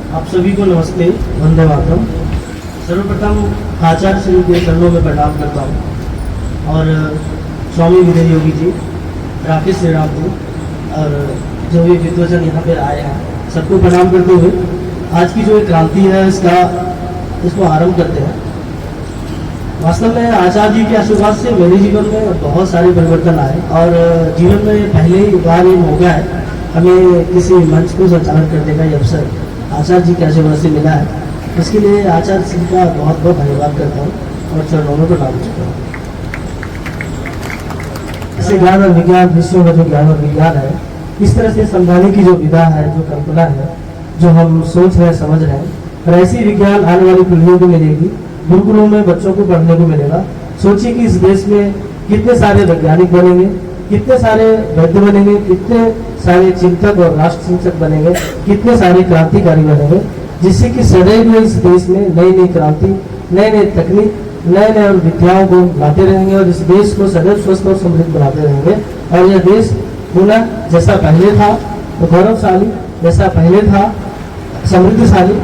आप सभी को नमस्ते, वंदे मातरम। सर्वप्रथम आचार्य श्री के चरणों में प्रणाम करता हूँ और स्वामी विजय योगी जी, राकेश श्रीराम जी और जो भी विद्वजन यहाँ पे आए हैं सबको प्रणाम करते हुए आज की जो क्रांति है इसको आरंभ करते हैं। वास्तव में आचार्य जी के आशीर्वाद से मेरे जीवन में बहुत सारे परिवर्तन आए और जीवन में पहले बार ये मौका है हमें किसी मंच को संचालन करने का ये अवसर आचार्य जी के आशीर्वाद से मिला है। इसके लिए आचार्य जी का बहुत बहुत धन्यवाद करता हूँ और चरणों में प्रणाम करता हूँ। ऐसे ज्ञान और विज्ञान विश्व में जो ज्ञान और विज्ञान है, इस तरह से समझाने की जो विधा है, जो कल्पना है, जो हम सोच रहे हैं, समझ रहे हैं, और ऐसी विज्ञान आने वाली पीढ़ियों को मिलेगी, गुरुकुलों में बच्चों को पढ़ने को मिलेगा। सोचिए कि इस देश में कितने सारे वैज्ञानिक बनेंगे, कितने सारे वैद्य बनेंगे, कितने सारे चिंतक और राष्ट्र चिंतक बनेंगे, कितने सारे क्रांतिकारी बनेंगे, जिससे कि सदैव इस देश में नई नई क्रांति, नए नए तकनीक, नए नए विद्याओं को लाते रहेंगे और इस देश को सदैव स्वस्थ और समृद्ध बनाते रहेंगे। और यह देश पुनः जैसा पहले था तो गौरवशाली, जैसा पहले था समृद्धशाली,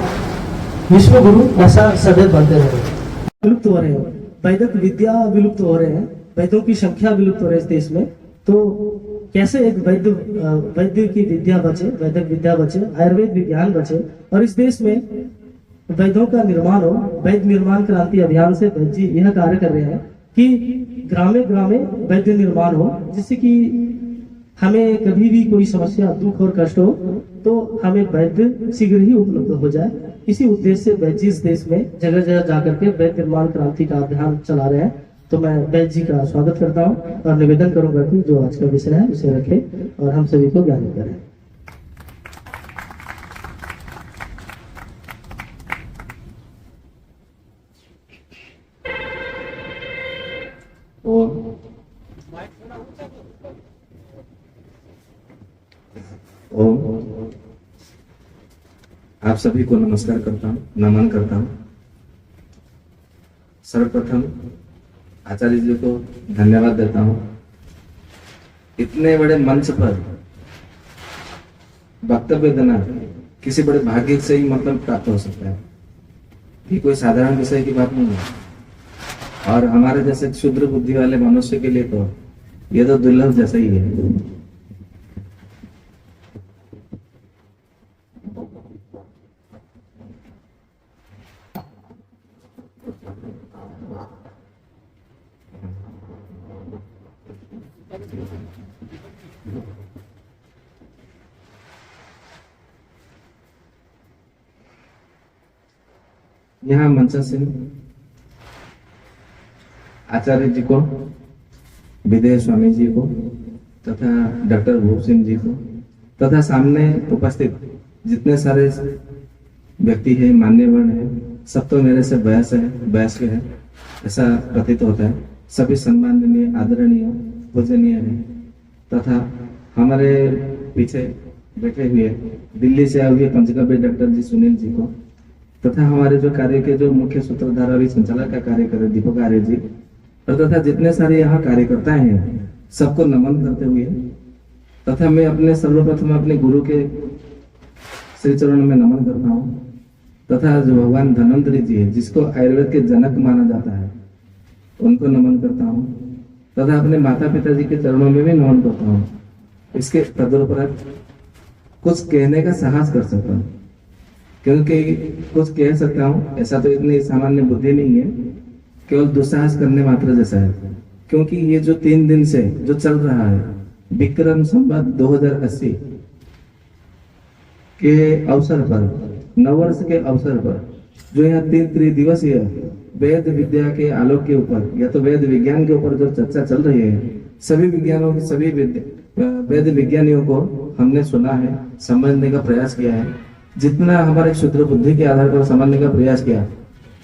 विश्व गुरु ऐसा सदैव बनते रहेंगे। विलुप्त हो रहे हैं, वैदिक विद्या विलुप्त हो रहे हैं, वैद्यों की संख्या विलुप्त हो रही है इस देश में। तो कैसे एक वैद्य की विद्या बचे, वैदिक विद्या बचे, आयुर्वेद विज्ञान बचे और इस देश में वैद्यों का निर्माण हो। वैद्य निर्माण क्रांति अभियान से वैद्य जी यह कार्य कर रहे हैं कि ग्रामे ग्रामे वैद्य निर्माण हो, जिससे कि हमें कभी भी कोई समस्या, दुख और कष्ट हो तो हमें वैद्य शीघ्र ही उपलब्ध हो जाए। इसी उद्देश्य से वैद्य जी इस देश में जगह जगह जाकर के वैद्य निर्माण क्रांति का अभियान चला रहे हैं। तो मैं वैद्य जी का स्वागत करता हूँ और निवेदन करूंगा कि जो आज का विषय है उसे रखे और हम सभी को ज्ञानित करें। ओम। आप सभी को नमस्कार करता हूँ, नमन करता हूँ। सर्वप्रथम आचार्य जी को धन्यवाद देता हूँ। इतने बड़े मंच पर वक्तव्य देना किसी बड़े भाग्य से ही मतलब प्राप्त हो सकता है, ये कोई साधारण विषय की बात नहीं है। और हमारे जैसे क्षुद्र बुद्धि वाले मनुष्य के लिए तो ये तो दुर्लभ जैसा ही है। यहाँ मंच से आचार्य जी को, विजय स्वामी जी को तथा डॉक्टर भूप सिंह जी को तथा सामने उपस्थित जितने सारे व्यक्ति हैं, मान्यवर हैं, सब तो मेरे से वयस्क है ऐसा प्रतीत होता है। सभी सम्माननीय, आदरणीय, पूजनीय है तथा हमारे पीछे बैठे हुए दिल्ली से आए हुए पंचकव्य डॉक्टर जी सुनील जी को तथा हमारे जो कार्य के जो मुख्य सूत्रधार अभी संचालक का कार्य कर रहे दीपक आर्य जी और तथा जितने सारे यहाँ कार्यकर्ता हैं सबको नमन करते हुए तथा मैं अपने सर्वप्रथम अपने गुरु के श्री चरण में नमन करता हूँ तथा जो भगवान धन्वंतरी जी है जिसको आयुर्वेद के जनक माना जाता है उनको नमन करता हूँ तथा अपने माता पिता जी के चरणों में भी नमन करता हूँ। इसके तदुपरांत कुछ कहने का साहस कर सकता हूँ, क्योंकि कुछ कह सकता हूँ ऐसा तो इतनी सामान्य बुद्धि नहीं है, केवल दुस्साहस करने मात्र जैसा है। क्योंकि ये जो 3 दिन से जो चल रहा है विक्रम संवत 2080 के अवसर पर, नववर्ष के अवसर पर जो यहाँ 3 त्रिदिवसीय वेद विद्या के आलोक के ऊपर या तो वेद विज्ञान के ऊपर जो चर्चा चल रही है, सभी विज्ञानों की सभी वेद विज्ञानियों को हमने सुना है, समझने का प्रयास किया है। जितना हमारे क्षुद्र बुद्धि के आधार पर समझने का प्रयास किया,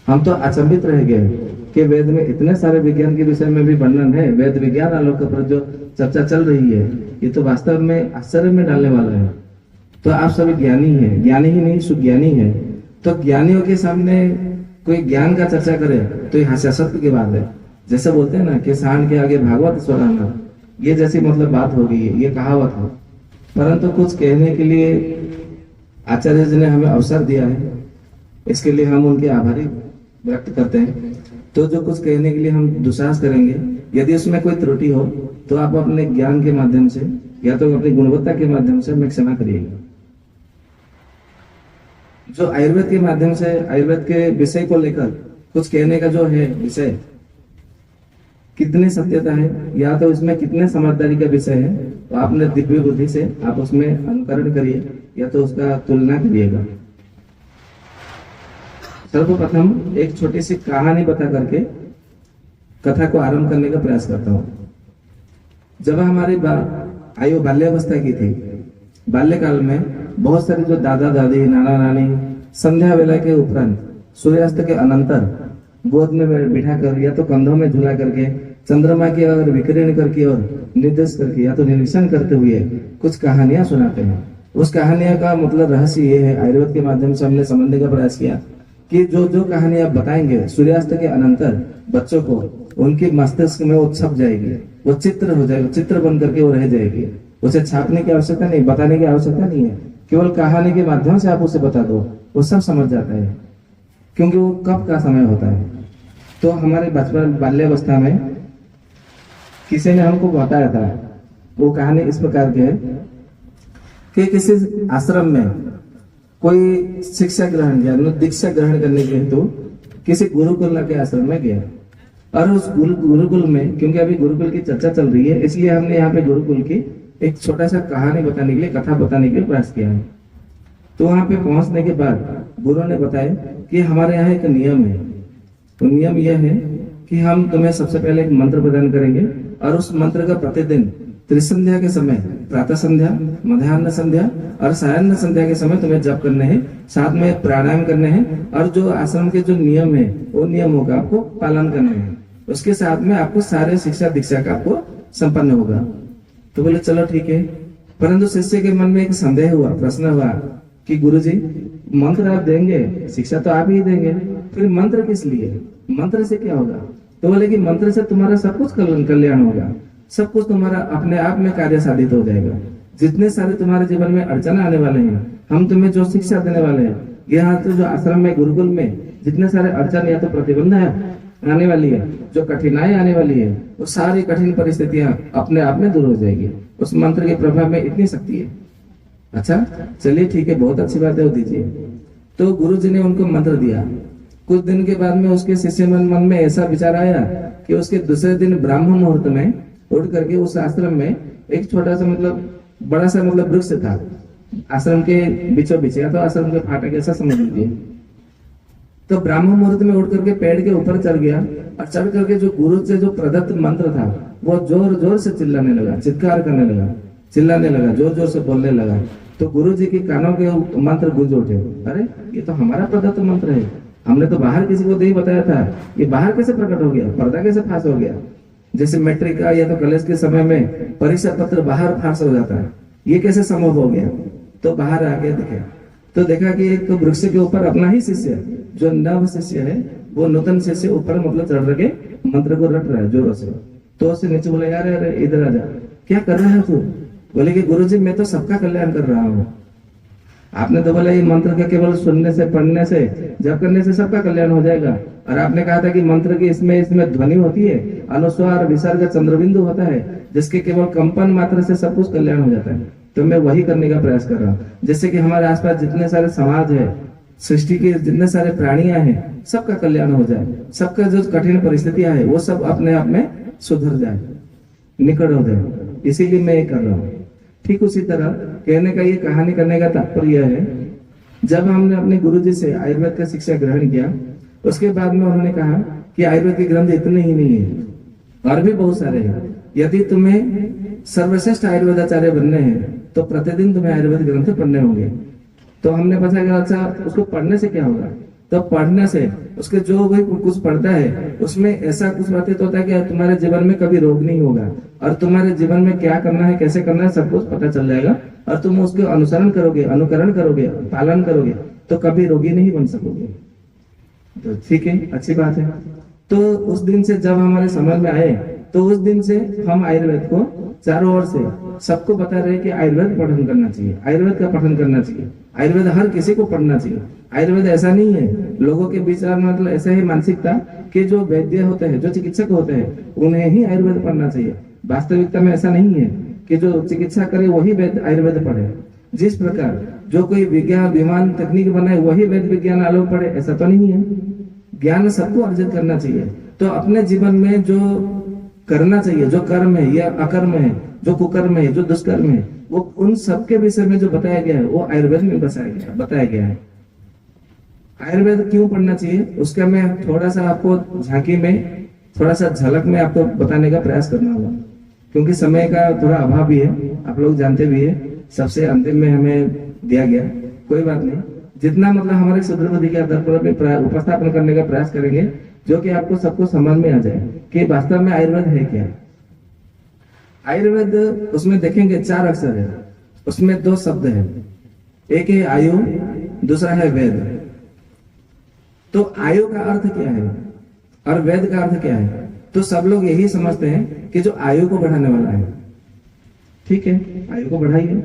हम तो अचंभित रह गए कि वेद में इतने सारे विज्ञान के विषय में भी वर्णन है। वेद विज्ञान आलोक पर जो चर्चा चल रही है ये तो वास्तव में आश्चर्य में डालने वाला है। तो आप सभी ज्ञानी हैं, ज्ञानी ही नहीं सुज्ञानी है। तो ज्ञानियों के सामने कोई ज्ञान का चर्चा करे तो ये हास्यास्पद की बात है। जैसे बोलते हैं ना कि सांड के आगे भागवत स्वराना, ये जैसी मतलब बात हो गई है, ये कहावत है। परंतु कुछ कहने के लिए आचार्य जी ने हमें अवसर दिया है, इसके लिए हम उनके आभारी व्यक्त करते हैं। तो जो कुछ कहने के लिए हम दुसाहस करेंगे, यदि उसमें कोई त्रुटि हो तो आप अपने ज्ञान के माध्यम से या तो अपनी गुणवत्ता के माध्यम से हमें क्षमा करिएगा। जो आयुर्वेद के माध्यम से आयुर्वेद के विषय को लेकर कुछ कहने का जो है विषय, कितनी सत्यता है या तो इसमें कितने समझदारी का विषय है, तो आपने दिव्य बुद्धि से आप उसमें अनुकरण करिए या तो उसका तुलना करिएगा। सर्वप्रथम एक छोटी सी कहानी बता करके कथा को आरंभ करने का प्रयास करता हूँ। जब हमारी आयु बाल्यावस्था की थी, बाल्यकाल में बहुत सारे जो दादा दादी नाना नानी संध्या वेला के उपरांत सूर्यास्त के अनंतर गोद में बिठाकर या तो कंधों में झुला करके चंद्रमा की ओर विकिरण करके और निर्देश करके या तो निरीक्षण करते हुए कुछ कहानियां सुनाते हैं। उस कहानियों का मतलब रहस्य ये है, आयुर्वेद के माध्यम से हमने समझने का प्रयास किया कि जो जो कहानी आप बताएंगे सूर्यास्त के अनंतर बच्चों को, उनके मस्तिष्क में वो छप जाएगी, वो चित्र हो जाएगा, चित्र बन करके वो रह जाएगी। उसे छापने की आवश्यकता नहीं, बताने की आवश्यकता नहीं है, केवल कहानी के माध्यम से आप उसे बता दो, वो सब समझ जाता है, क्योंकि वो कब का समय होता है। तो हमारे बचपन बाल्यावस्था में किसी ने हमको बताया था, वो कहानी इस प्रकार की है कि किसी आश्रम में कोई शिक्षा ग्रहण या दीक्षा ग्रहण करने के हेतु किसी गुरुकुल के आश्रम में गया, और उस गुरुकुल में, क्योंकि अभी गुरुकुल की चर्चा चल रही है, इसलिए हमने यहाँ पे गुरुकुल की एक छोटा सा कहानी बताने के लिए, कथा बताने के लिए प्रयास किया है। तो वहां पे पहुंचने के बाद गुरु ने बताया कि हमारे यहाँ एक नियम है। तो नियम यह है कि हम तुम्हें सबसे पहले एक मंत्र प्रदान करेंगे, और उस मंत्र का प्रतिदिन त्रिसंध्या के समय, प्रातः संध्या, मध्याह्न संध्या और सायंन संध्या के समय तुम्हें जप करने हैं, साथ में प्राणायाम करने हैं, और जो आश्रम के जो नियम है वो नियमों का आपको पालन करने हैं। उसके साथ में आपको सारे शिक्षा दीक्षा का आपको संपन्न होगा। तो बोले चलो ठीक है, परंतु शिष्य के मन में एक संदेह हुआ, प्रश्न हुआ कि गुरुजी मंत्र आप देंगे, शिक्षा तो आप ही देंगे, फिर मंत्र किस लिए, मंत्र से क्या होगा? तो बोले कि मंत्र से तुम्हारा सब कुछ कल्याण होगा, सब कुछ तुम्हारा अपने आप में कार्य साधित हो जाएगा। जितने सारे तुम्हारे जीवन में अड़चन आने वाले हैं, हम तुम्हें जो शिक्षा देने वाले हैं, यहाँ तो जो आश्रम में गुरुकुल में जितने सारे अड़चन या तो प्रतिबंध है आने वाली है, जो कठिनाई आने वाली है, वो सारी कठिन परिस्थितियां अपने आप में दूर हो जाएगी। उस मंत्र के प्रभाव में इतनी शक्ति है। अच्छा चलिए ठीक है, बहुत अच्छी बात है, वो दीजिए। तो गुरु जी ने उनको मंत्र दिया। कुछ दिन के बाद में उसके शिष्य मन में ऐसा विचार आया कि उसके दूसरे दिन ब्राह्मण मुहूर्त में उठ करके उस आश्रम में एक छोटा सा बड़ा सा वृक्ष था, आश्रम के बीचों बीच, या तो आश्रम के फाटक ऐसा समझ लीजिए। तो ब्राह्मण मुहूर्त में उठ करके पेड़ के ऊपर चढ़ गया, और चढ़ करके जो गुरु से जो प्रदत्त मंत्र था वो जोर जोर से चिल्लाने लगा, चित्कार करने लगा, चिल्लाने लगा, जोर जोर से बोलने लगा। तो गुरु जी के कानों के मंत्र गूंज उठे, अरे ये तो हमारा प्रदत्त मंत्र है, हमने तो बाहर किसी को नहीं बताया था, ये बाहर कैसे प्रकट हो गया, पर्दा कैसे फांस हो गया? जैसे मैट्रिक का या तो कॉलेज के समय में परीक्षा पत्र बाहर फांस हो जाता है, ये कैसे संभव हो गया? तो बाहर आके देखे तो देखा कि एक वृक्ष के ऊपर अपना ही शिष्य, जो नव शिष्य है, वो नूतन शिष्य ऊपर चढ़ के मंत्र को रट रहा है जोरों से। तो उससे नीचे बोले, यार अरे इधर आ जा, क्या कर रहा है तू? बोले कि गुरुजी मैं तो सबका कल्याण कर रहा हूँ। आपने तो बोला ये मंत्र के केवल सुनने से, पढ़ने से, जप करने से सबका कल्याण हो जाएगा, और आपने कहा था कि मंत्र की इसमें ध्वनि होती है, अनुस्वार विसर्ग चंद्रबिंदु होता है, जिसके केवल कंपन मात्र से सब कुछ कल्याण हो जाता है। तो मैं वही करने का प्रयास कर रहा हूँ। जैसे कि हमारे आसपास जितने सारे समाज है, सृष्टि के जितने सारे प्राणियां हैं, सबका कल्याण हो जाए, सबका जो कठिन परिस्थितियां है वो सब अपने आप में सुधर जाए, निकट हो जाए, इसीलिए मैं ये कर रहा हूँ। ठीक उसी तरह कहने का, ये कहानी करने का तात्पर्य है, जब हमने अपने गुरुजी से आयुर्वेद का शिक्षा ग्रहण किया, उसके बाद में उन्होंने कहा कि आयुर्वेद के ग्रंथ इतने ही नहीं है, और भी बहुत सारे हैं। यदि तुम्हें सर्वश्रेष्ठ आयुर्वेदाचार्य बनने हैं तो प्रतिदिन तुम्हें आयुर्वेद ग्रंथ पढ़ने होंगे। तो हमने पता किया, अच्छा उसको पढ़ने से क्या होगा? तो पढ़ने से उसके जो भी कुछ पढ़ता है उसमें ऐसा कुछ व्यतीत होता है कि तुम्हारे जीवन में कभी रोग नहीं होगा, और तुम्हारे जीवन में क्या करना है, कैसे करना है, सब कुछ पता चल जाएगा, और तुम उसके अनुसरण करोगे, अनुकरण करोगे, पालन करोगे, तो कभी रोगी नहीं बन सकोगे। तो ठीक है, अच्छी बात है। तो उस दिन से जब हमारे समझ में आए, तो उस दिन से हम आयुर्वेद को चारों ओर से सबको बता रहे कि आयुर्वेद पठन करना चाहिए, आयुर्वेद का पठन करना चाहिए, आयुर्वेद हर किसी को पढ़ना चाहिए। आयुर्वेद ऐसा नहीं है, लोगों के विचार में मतलब ऐसा ही मानसिकता कि जो वैद्य होते हैं, जो चिकित्सक होते हैं, उन्हें ही आयुर्वेद पढ़ना चाहिए। वास्तविकता में ऐसा नहीं है कि जो चिकित्सा करे वही वैद्य आयुर्वेद पढ़े। जिस प्रकार जो कोई विज्ञान विमान तकनीक बनाए वही वैद्य विज्ञान आलोक पढ़े, ऐसा तो नहीं है। ज्ञान सबको अर्जित करना चाहिए। तो अपने जीवन में जो करना चाहिए, जो कर्म है या अकर्म है, जो कुकर्म है, जो दुष्कर्म है, वो उन सबके विषय में जो बताया गया है वो आयुर्वेद में बताया गया है। आयुर्वेद क्यों पढ़ना चाहिए उसका मैं थोड़ा सा आपको झांकी में, थोड़ा सा झलक में आपको बताने का प्रयास करना होगा, क्योंकि समय का थोड़ा अभाव भी है, आप लोग जानते भी है। सबसे अंतिम में हमें दिया गया, कोई बात नहीं, जितना मतलब हमारे सुदृढ़ बुद्धि के आधार पर उपस्थापन करने का प्रयास करेंगे, जो कि आपको सबको समझ में आ जाए कि वास्तव में आयुर्वेद है क्या। आयुर्वेद उसमें देखेंगे 4 अक्षर है, उसमें 2 शब्द है, एक है आयु, दूसरा है वेद। तो आयु का अर्थ क्या है और वेद का अर्थ क्या है? तो सब लोग यही समझते हैं कि जो आयु को बढ़ाने वाला है। ठीक है, आयु को बढ़ाइए।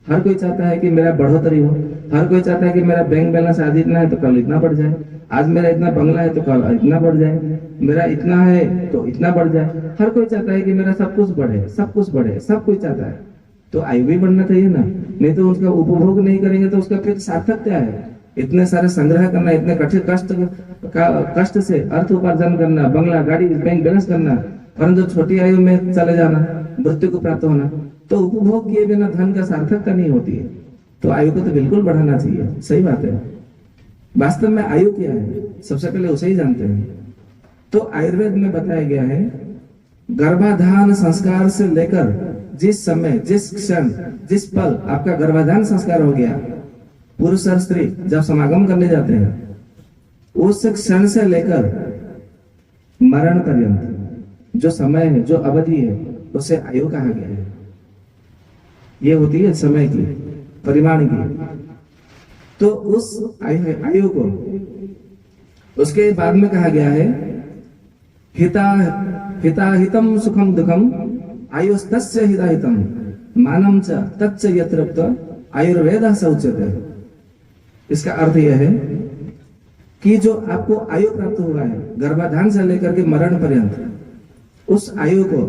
हर कोई चाहता है कि मेरा बढ़ोतरी हो, हर कोई चाहता है कि मेरा बैंक बैलेंस आज इतना है तो कल इतना बढ़ जाए, आज मेरा इतना बंगला है तो कल इतना बढ़ जाए, मेरा इतना है तो इतना बढ़ जाए। हर कोई चाहता है कि मेरा सब कुछ बढ़े, सब कुछ बढ़े, सब कोई चाहता है। तो आयु भी बढ़ना चाहिए ना, नहीं तो उसका उपभोग नहीं करेंगे तो उसका फिर सार्थक क्या है? इतने सारे संग्रह करना, इतने कठिन कष्ट से अर्थ उपार्जन करना, बंगला गाड़ी बैंक बैलेंस करना, परंतु छोटी आयु में चले जाना, मृत्यु को प्राप्त होना, तो उपभोग किए बिना धन का सार्थकता नहीं होती है। तो आयु को तो बिल्कुल बढ़ाना चाहिए, सही बात है। वास्तव में आयु क्या है सबसे पहले उसे ही जानते हैं। तो आयुर्वेद में बताया गया है गर्भाधान संस्कार से लेकर जिस समय, जिस क्षण, जिस पल आपका गर्भाधान संस्कार हो गया, पुरुष और स्त्री जब समागम करने जाते हैं, उस क्षण से लेकर मरण पर्यंत जो समय है, जो अवधि है, उसे आयु कहा गया है। ये होती है समय की, परिमाण की। तो उस आयु को उसके बाद में कहा गया है हिताहितम सुखम दुखम आयुस्तस्य हिताहितम मानम च तच्च यत्रप्त आयुर्वेद स उच्यते। इसका अर्थ यह है कि जो आपको आयु प्राप्त हुआ है गर्भाधान से लेकर के मरण पर्यंत, उस आयु को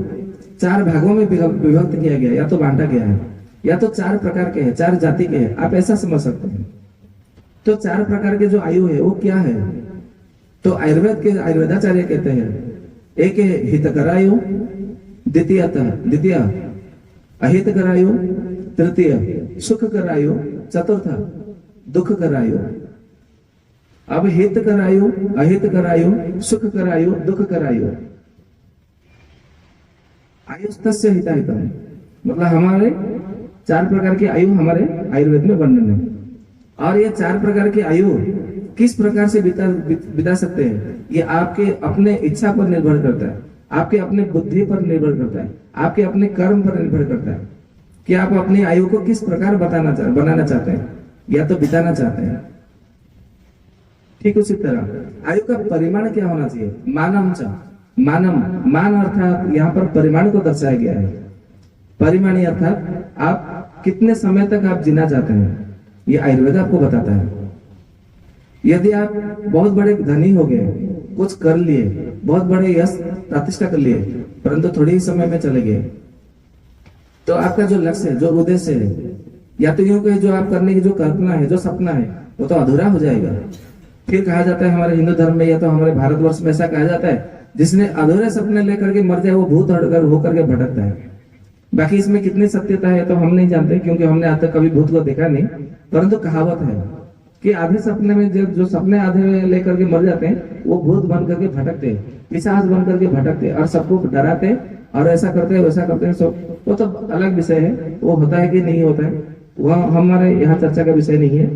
4 भागों में विभक्त किया गया, या तो बांटा गया है, या तो 4 प्रकार के हैं, 4 जाति के हैं, आप ऐसा समझ सकते हैं। तो 4 प्रकार के जो आयु है वो क्या है? तो आयुर्वेद के आयुर्वेदाचार्य कहते हैं, एक है हितकर आयु, द्वितीय अहितकर आयु, तृतीय सुखकर आयु, चतुर्थ दुखकर आयु। अब हितकर आयु, अहितकर आयु, सुखकर आयु, दुखकर आयु। आयुस्तस्य हिताहितम मतलब हमारे 4 प्रकार की आयु हमारे आयुर्वेद में वर्णन है। और ये 4 प्रकार की आयु किस प्रकार से बिता सकते हैं, ये आपके अपने इच्छा पर निर्भर करता है, आपके अपने बुद्धि पर निर्भर करता है, आपके अपने कर्म पर निर्भर करता है कि आप अपनी आयु को किस प्रकार बनाना चाहते हैं या तो बिताना चाहते हैं। ठीक उसी तरह आयु का परिमाण क्या होना चाहिए? मानम, मान अर्थात यहाँ पर परिमाण को दर्शाया गया है। परिमाणी अर्थात आप कितने समय तक आप जीना चाहते हैं, ये आयुर्वेद आपको बताता है। यदि आप बहुत बड़े धनी हो गए, कुछ कर लिए, बहुत बड़े यश प्रतिष्ठा कर लिए, परंतु थोड़ी ही समय में चले गए, तो आपका जो लक्ष्य है, जो उद्देश्य है, या तो यूं कहे जो आप करने की जो कल्पना है, जो सपना है, वो तो अधूरा हो जाएगा। फिर कहा जाता है हमारे हिंदू धर्म में या तो हमारे भारतवर्ष में ऐसा कहा जाता है, जिसने अधूरे सपने लेकर के मर जाए वो भूत होकर के भटकता है। बाकी इसमें कितनी सत्यता है तो हम नहीं जानते, क्योंकि हमने आज तक कभी भूत को देखा नहीं, परंतु कहावत है कि आधे सपने में जो सपने आधे लेकर के मर जाते हैं वो भूत बन करके भटकते, पिशाच बन करके भटकते और सबको डराते और ऐसा करते वैसा करते हैं। सब वो तो अलग विषय है, वो होता है कि नहीं होता है, वह हमारे यहाँ चर्चा का विषय नहीं है।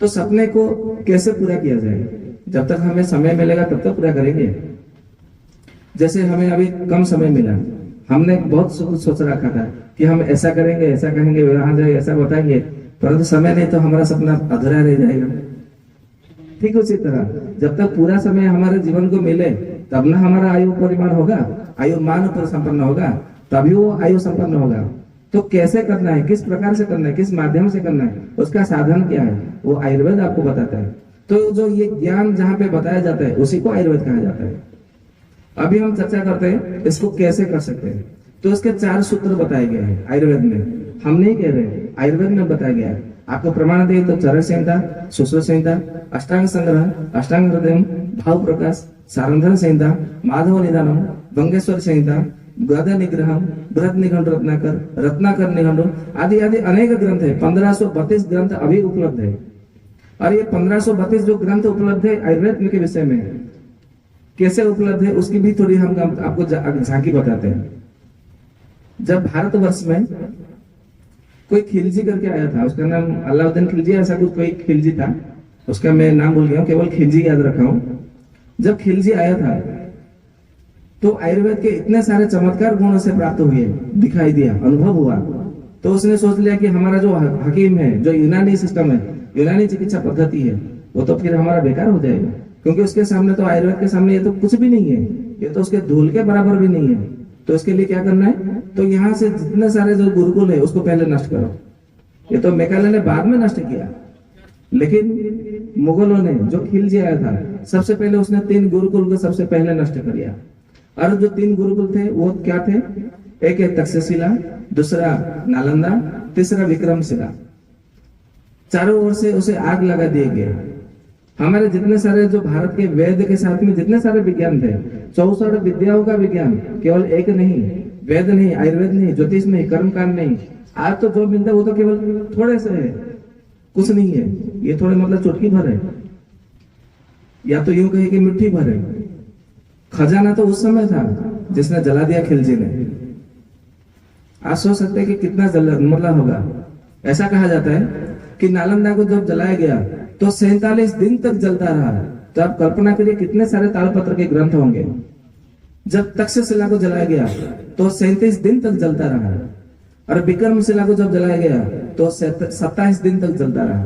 तो सपने को कैसे पूरा किया जाए? जब तक हमें समय मिलेगा तब तक पूरा करेंगे। जैसे हमें अभी कम समय मिला, हमने बहुत सोच रखा था कि हम ऐसा करेंगे, ऐसा कहेंगे, वहां जाएंगे, ऐसा बताएंगे, परंतु समय नहीं तो हमारा सपना अधूरा रह जाएगा। ठीक उसी तरह जब तक पूरा समय हमारे जीवन को मिले तब ना हमारा आयु परिमाण होगा। आयु मान पर संपन्न होगा, तभी वो आयु संपन्न होगा। तो कैसे करना है, किस प्रकार से करना है, किस माध्यम से करना है, उसका साधन क्या है, वो आयुर्वेद आपको बताता है। तो जो ये ज्ञान जहाँ पे बताया जाता है उसी को आयुर्वेद कहा जाता है। अभी हम चर्चा करते हैं इसको कैसे कर सकते हैं। तो इसके 4 सूत्र बताए गए हैं आयुर्वेद में, हम नहीं कह रहे, आयुर्वेद में बताया गया है। आपको प्रमाण दें तो चरक संहिता, सुश्रुत संहिता, अष्टांग संग्रह, अष्टांग हृदय, भाव प्रकाश, सारंधन संहिता, माधव निदानम, बंगेश्वर संहिता, गद निग्रह, बृहद निघंट रत्नाकर, रत्नाकर निघंट आदि आदि अनेक ग्रंथ है। 1532 ग्रंथ अभी उपलब्ध है। और ये 1532 जो ग्रंथ उपलब्ध है आयुर्वेद के विषय में, कैसे उपलब्ध है उसकी भी थोड़ी हम आपको झांकी बताते हैं। जब भारतवर्ष में कोई खिलजी करके आया था, उसका नाम अलाउद्दीन खिलजी, ऐसा कुछ कोई खिलजी था, उसका मैं नाम भूल गया हूं, केवल खिलजी याद रखा हूं। जब खिलजी आया था तो आयुर्वेद के इतने सारे चमत्कार गुण उसे प्राप्त हुए, दिखाई दिया, अनुभव हुआ। तो उसने सोच लिया कि हमारा जो हकीम है, जो यूनानी सिस्टम है, यूनानी चिकित्सा पद्धति है, वो तो फिर हमारा बेकार हो जाएगा, क्योंकि उसके सामने तो आयुर्वेद के सामने ये तो कुछ भी नहीं है, ये तो उसके धूल के बराबर भी नहीं है। तो इसके लिए क्या करना है, तो यहाँ से जितने सारे जो गुरुकुल है उसको पहले नष्ट करो। ये तो मेकाले ने बाद में नष्ट किया, लेकिन मुगलों ने, जो खिलजी आया था, सबसे पहले उसने 3 गुरुकुल को सबसे पहले नष्ट कर दिया। और जो 3 गुरुकुल थे वो क्या थे, एक है तक्षशिला, दूसरा नालंदा, तीसरा विक्रमशिला। चारों ओर से उसे आग लगा दिए गए। हमारे जितने सारे जो भारत के वेद के साथ में जितने सारे विज्ञान थे, 64 विद्याओं का विज्ञान, केवल एक नहीं, वेद नहीं, आयुर्वेद नहीं, ज्योतिष नहीं, कर्मकांड नहीं, आज तो जो मिलता है वो तो केवल थोड़े से है, कुछ नहीं है। ये थोड़े मतलब चुटकी भर है, या तो यूं कहे कि मुट्ठी भर है। खजाना तो उस समय था जिसने जला दिया खिलजी ने। आज सोच सकते हैं कि कितना मतलब होगा। ऐसा कहा जाता है कि नालंदा को जब जलाया गया तो 47 दिन तक जलता रहा। तो आप कल्पना करिए कितने सारे तालपत्र के ग्रंथ होंगे। जब तक्षशिला को जलाया गया तो 37 दिन तक जलता रहा, और विक्रमशिला को जब जलाया गया तो 27 दिन तक जलता रहा।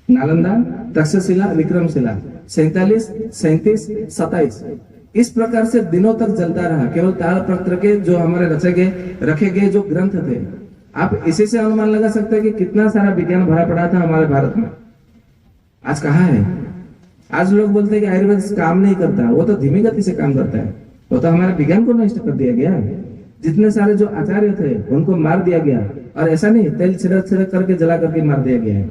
नालंदा, तक्षशिला, विक्रमशिला, 47, 37, 27, इस प्रकार से दिनों तक जलता रहा। केवल तालपत्र के जो हमारे रखे गए जो ग्रंथ थे, आप इसी से अनुमान लगा सकते हैं कि कितना सारा विज्ञान भरा पड़ा था हमारे भारत में। आज कहाँ है? आज लोग बोलते हैं कि आयुर्वेद काम नहीं करता, वो तो धीमी गति से काम करता है। वो तो हमारे विज्ञान को नष्ट कर दिया गया। जितने सारे जो आचार्य थे उनको मार दिया गया, और ऐसा नहीं तेल छिड़क करके जला करके मार दिया गया है।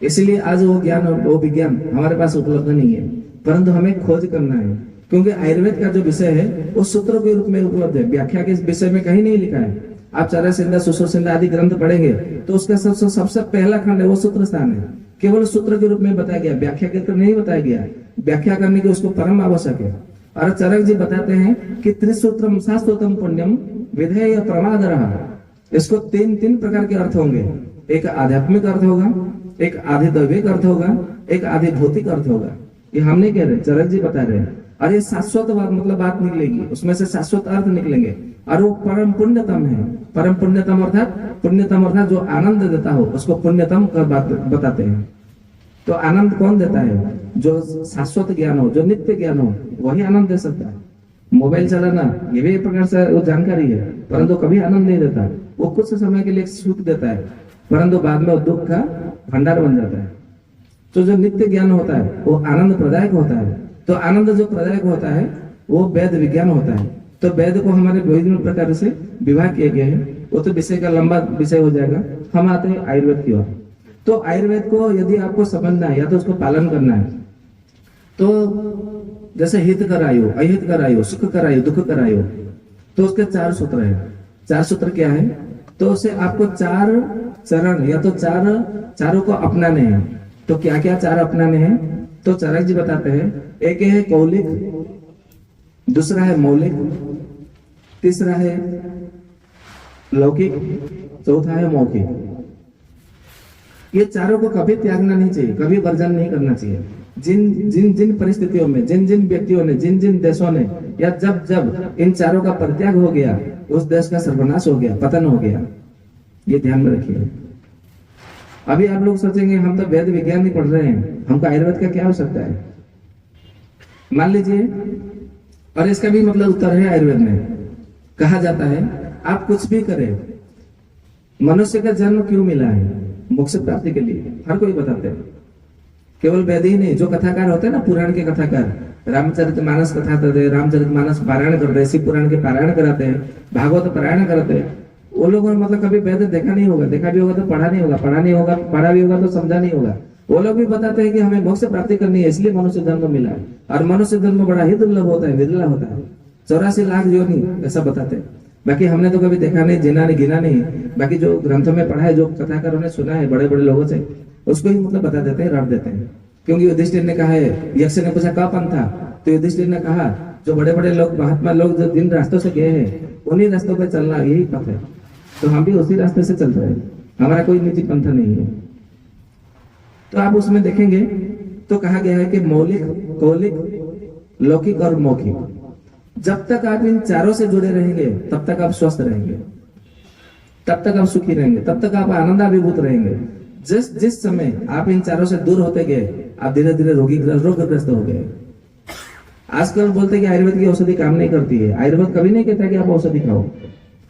इसीलिए आज वो ज्ञान और वो विज्ञान हमारे पास उपलब्ध नहीं है, परंतु हमें खोज करना है। क्योंकि आयुर्वेद का जो विषय है वो सूत्रों के रूप में उपलब्ध है, व्याख्या के विषय में कहीं नहीं लिखा है। आप चरक संहिता, सुश्रुत संहिता आदि ग्रंथ पढ़ेंगे तो उसका सबसे पहला खंड है वो सूत्र स्थान है, केवल सूत्र के रूप में बताया गया, व्याख्या के रूप नहीं बताया गया। व्याख्या करने की उसको परम आवश्यक है। और चरक जी बताते हैं कि त्रिसूत्रम शास्त्रोतम पुण्यम विधेय प्रमाद रहा। इसको 3 प्रकार के अर्थ होंगे। एक आध्यात्मिक अर्थ होगा, एक आधिदैविक अर्थ होगा, एक आधि भौतिक अर्थ होगा। ये हम नहीं कह रहे, चरक जी बता रहे हैं। और ये शाश्वत मतलब बात निकलेगी, उसमें से शाश्वत अर्थ निकलेंगे, और वो परम पुण्यतम है। परम पुण्यतम अर्थात जो आनंद देता हो उसको पुण्यतम कर बताते हैं। तो आनंद कौन देता है? जो शाश्वत ज्ञान हो, जो नित्य ज्ञान हो, वही आनंद दे सकता है। मोबाइल चलाना ये भी एक प्रकार से वो जानकारी है, परंतु कभी आनंद नहीं देता। वो कुछ समय के लिए सुख देता है, परंतु बाद में वो दुख का भंडार बन जाता है। तो जो नित्य ज्ञान होता है वो आनंद प्रदायक होता है। तो आनंद जो प्रदायक होता है वो वेद विज्ञान होता है। तो वेद को हमारे विभिन्न प्रकार से विभाग किए गए हैं, वो तो विषय का लंबा विषय हो जाएगा। हम आते हैं आयुर्वेद की ओर। तो आयुर्वेद को यदि आपको समझना है या तो उसको पालन करना है, तो जैसे हित करायो, अहित करायो, सुख करायो, दुख करायो, तो उसके 4 सूत्र हैं। 4 सूत्र क्या है? तो उसे आपको 4 चरण या तो चारों को अपनाने हैं। तो क्या क्या 4 अपनाने हैं? तो चरक जी बताते हैं, एक है कौलिक, दूसरा है मौलिक, तीसरा है लौकिक, चौथा है मौखिक। ये चारों को कभी त्यागना नहीं चाहिए, कभी वर्जन नहीं करना चाहिए। जिन परिस्थितियों में, जिन व्यक्तियों ने, जिन देशों ने, या जब इन चारों का परित्याग हो गया, उस देश का सर्वनाश हो गया, पतन हो गया। ये ध्यान में रखिए। अभी आप लोग सोचेंगे हम तो वेद विज्ञान नहीं पढ़ रहे हैं, हमको आयुर्वेद का क्या आवश्यकता है? मान लीजिए और इसका भी मतलब उत्तर है आयुर्वेद में। कहा जाता है आप कुछ भी करें, मनुष्य का जन्म क्यों मिला है? मोक्ष प्राप्ति के लिए। हर कोई बताते हैं, केवल वेद ही नहीं, जो कथाकार होते हैं ना, पुराण के कथाकार, रामचरितमानस कथा करते हैं, रामचरितमानस पारायण करते हैं, शिव पुराण के पारायण कराते हैं, भागवत पारायण कराते हैं, वो लोगों ने मतलब कभी वेद देखा नहीं होगा, देखा भी होगा तो पढ़ा नहीं होगा, पढ़ा नहीं होगा, पढ़ा भी होगा तो समझा नहीं होगा। वो लोग भी बताते हैं कि हमें मोक्ष प्राप्ति करनी है, इसलिए मनुष्य जन्म मिला है। और मनुष्य जन्म बड़ा ही दुर्लभ होता है, विरला होता है, 84 लाख योनि, ऐसा बताते हैं। बाकी हमने तो कभी देखा नहीं, जिना नहीं, गिना नहीं। बाकी जो ग्रंथों में पढ़ा है, जो कथाकारों ने सुना है बड़े बड़े लोगों से, उसको ही मतलब बता देते हैं, रट देते हैं। क्योंकि युधिष्ठिर ने कहा है, यक्ष ने पूछा कब पंथ था, तो युधिष्ठिर ने कहा जो बड़े बड़े लोग, महात्मा लोग जो जिन रास्तों से गए हैं, उन्हीं रास्तों पर चलना यही पथ है। तो हम भी उसी रास्ते से चल रहे हैं, हमारा कोई निजी पंथ नहीं है। तो आप उसमें देखेंगे तो कहा गया है कि मौलिक, कौलिक, लौकिक और मौखिक, जब तक आप इन चारों से जुड़े रहेंगे तब तक आप स्वस्थ रहेंगे, तब तक आप सुखी रहेंगे, तब तक आप आनंदाभिभूत रहेंगे। जिस समय आप इन चारों से दूर होते गए, आप धीरे धीरे रोगग्रस्त हो गए। आजकल बोलते हैं कि आयुर्वेद की औषधि काम नहीं करती है। आयुर्वेद कभी नहीं कहता कि आप औषधि खाओ,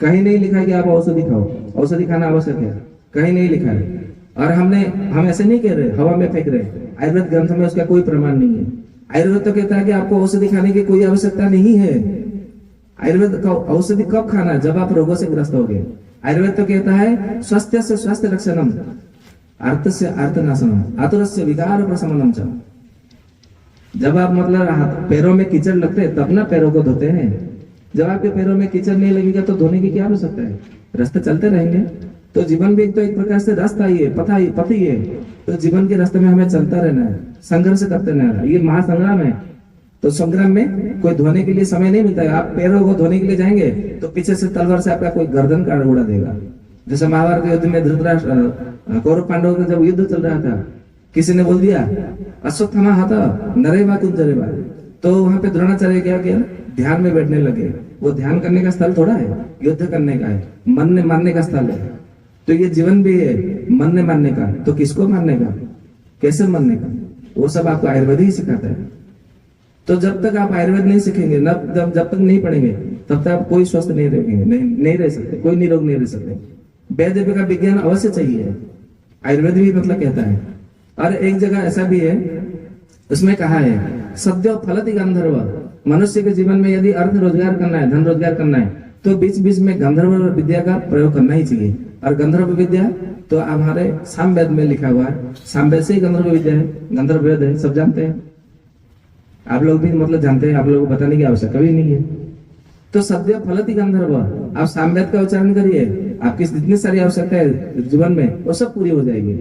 कहीं नहीं लिखा है कि आप औषधि खाओ, औषधि खाना आवश्यक है, कहीं नहीं लिखा है। और हम ऐसे नहीं कह रहे, हवा में फेंक रहे। आयुर्वेद ग्रंथ में उसका कोई प्रमाण नहीं है। आयुर्वेद तो कहता है कि आपको औषधि खाने की कोई आवश्यकता नहीं है। आयुर्वेद का औषधि कब खाना? जब आप रोगों से ग्रस्त हो गए। आयुर्वेद तो कहता है स्वास्थ्य से स्वास्थ्य लक्षणम, अर्थ से अर्थनाशनम, आतुरस्य विकार प्रशमनम च। जब आप मतलब पैरों में कीचड़ लगते हैं तब ना पैरों को धोते हैं। जब आपके पैरों में कीचड़ नहीं लगेगा तो धोने की क्या आवश्यकता है? रास्ते चलते रहेंगे। तो जीवन भी तो एक प्रकार से रास्ता ही है, पथ ही है। तो जीवन के रास्ते में हमें चलता रहना है, संघर्ष करते रहना है। ये महासंग्राम है। तो संग्राम में कोई धोने के लिए समय नहीं मिलता है। आप पैरों को धोने के लिए जाएंगे तो पीछे से तलवार से आपका कोई गर्दन काट उड़ा देगा। जैसे महाभारत युद्ध में धृतराष्ट्र, कौरव पांडवों का जब युद्ध चल रहा था, किसी ने बोल दिया अश्वत्थामा हता नरेवा कुंजरेवा, तो वहां पे द्रोणाचार्य क्या किया? ध्यान में बैठने लगे। वो ध्यान करने का स्थल थोड़ा है, युद्ध करने का है, मन ने मानने का स्थल है। तो ये जीवन भी है मन ने मानने का। तो किसको मानने का, कैसे मानने का, वो सब आपको आयुर्वेद ही सिखाता है। तो जब तक आप आयुर्वेद नहीं सीखेंगे, जब तक नहीं पढ़ेंगे, तब तक आप कोई स्वस्थ नहीं रहेंगे, नहीं रह सकते, कोई निरोग नहीं रह सकते। वैद्य का विज्ञान अवश्य चाहिए, आयुर्वेद भी मतलब कहता है। और एक जगह ऐसा भी है, उसमें कहा है सद्यो फलति गंधर्व। मनुष्य के जीवन में यदि अर्थ रोजगार करना है, धन रोजगार करना है, तो बीच बीच में गंधर्व विद्या का प्रयोग करना ही चाहिए। और गंधर्व विद्या तो हमारे सामवेद में लिखा हुआ है, सामवेद से ही गंधर्व विद्या है, गंधर्व वेद है, सब जानते हैं। आप लोग भी मतलब जानते हैं, आप लोगों को बताने की आवश्यकता भी नहीं है। तो सद्य फलति गंधर्व, आप सामवेद का उच्चारण करिए, आपकी जितनी सारी आवश्यकता है जीवन में वो सब पूरी हो जाएगी।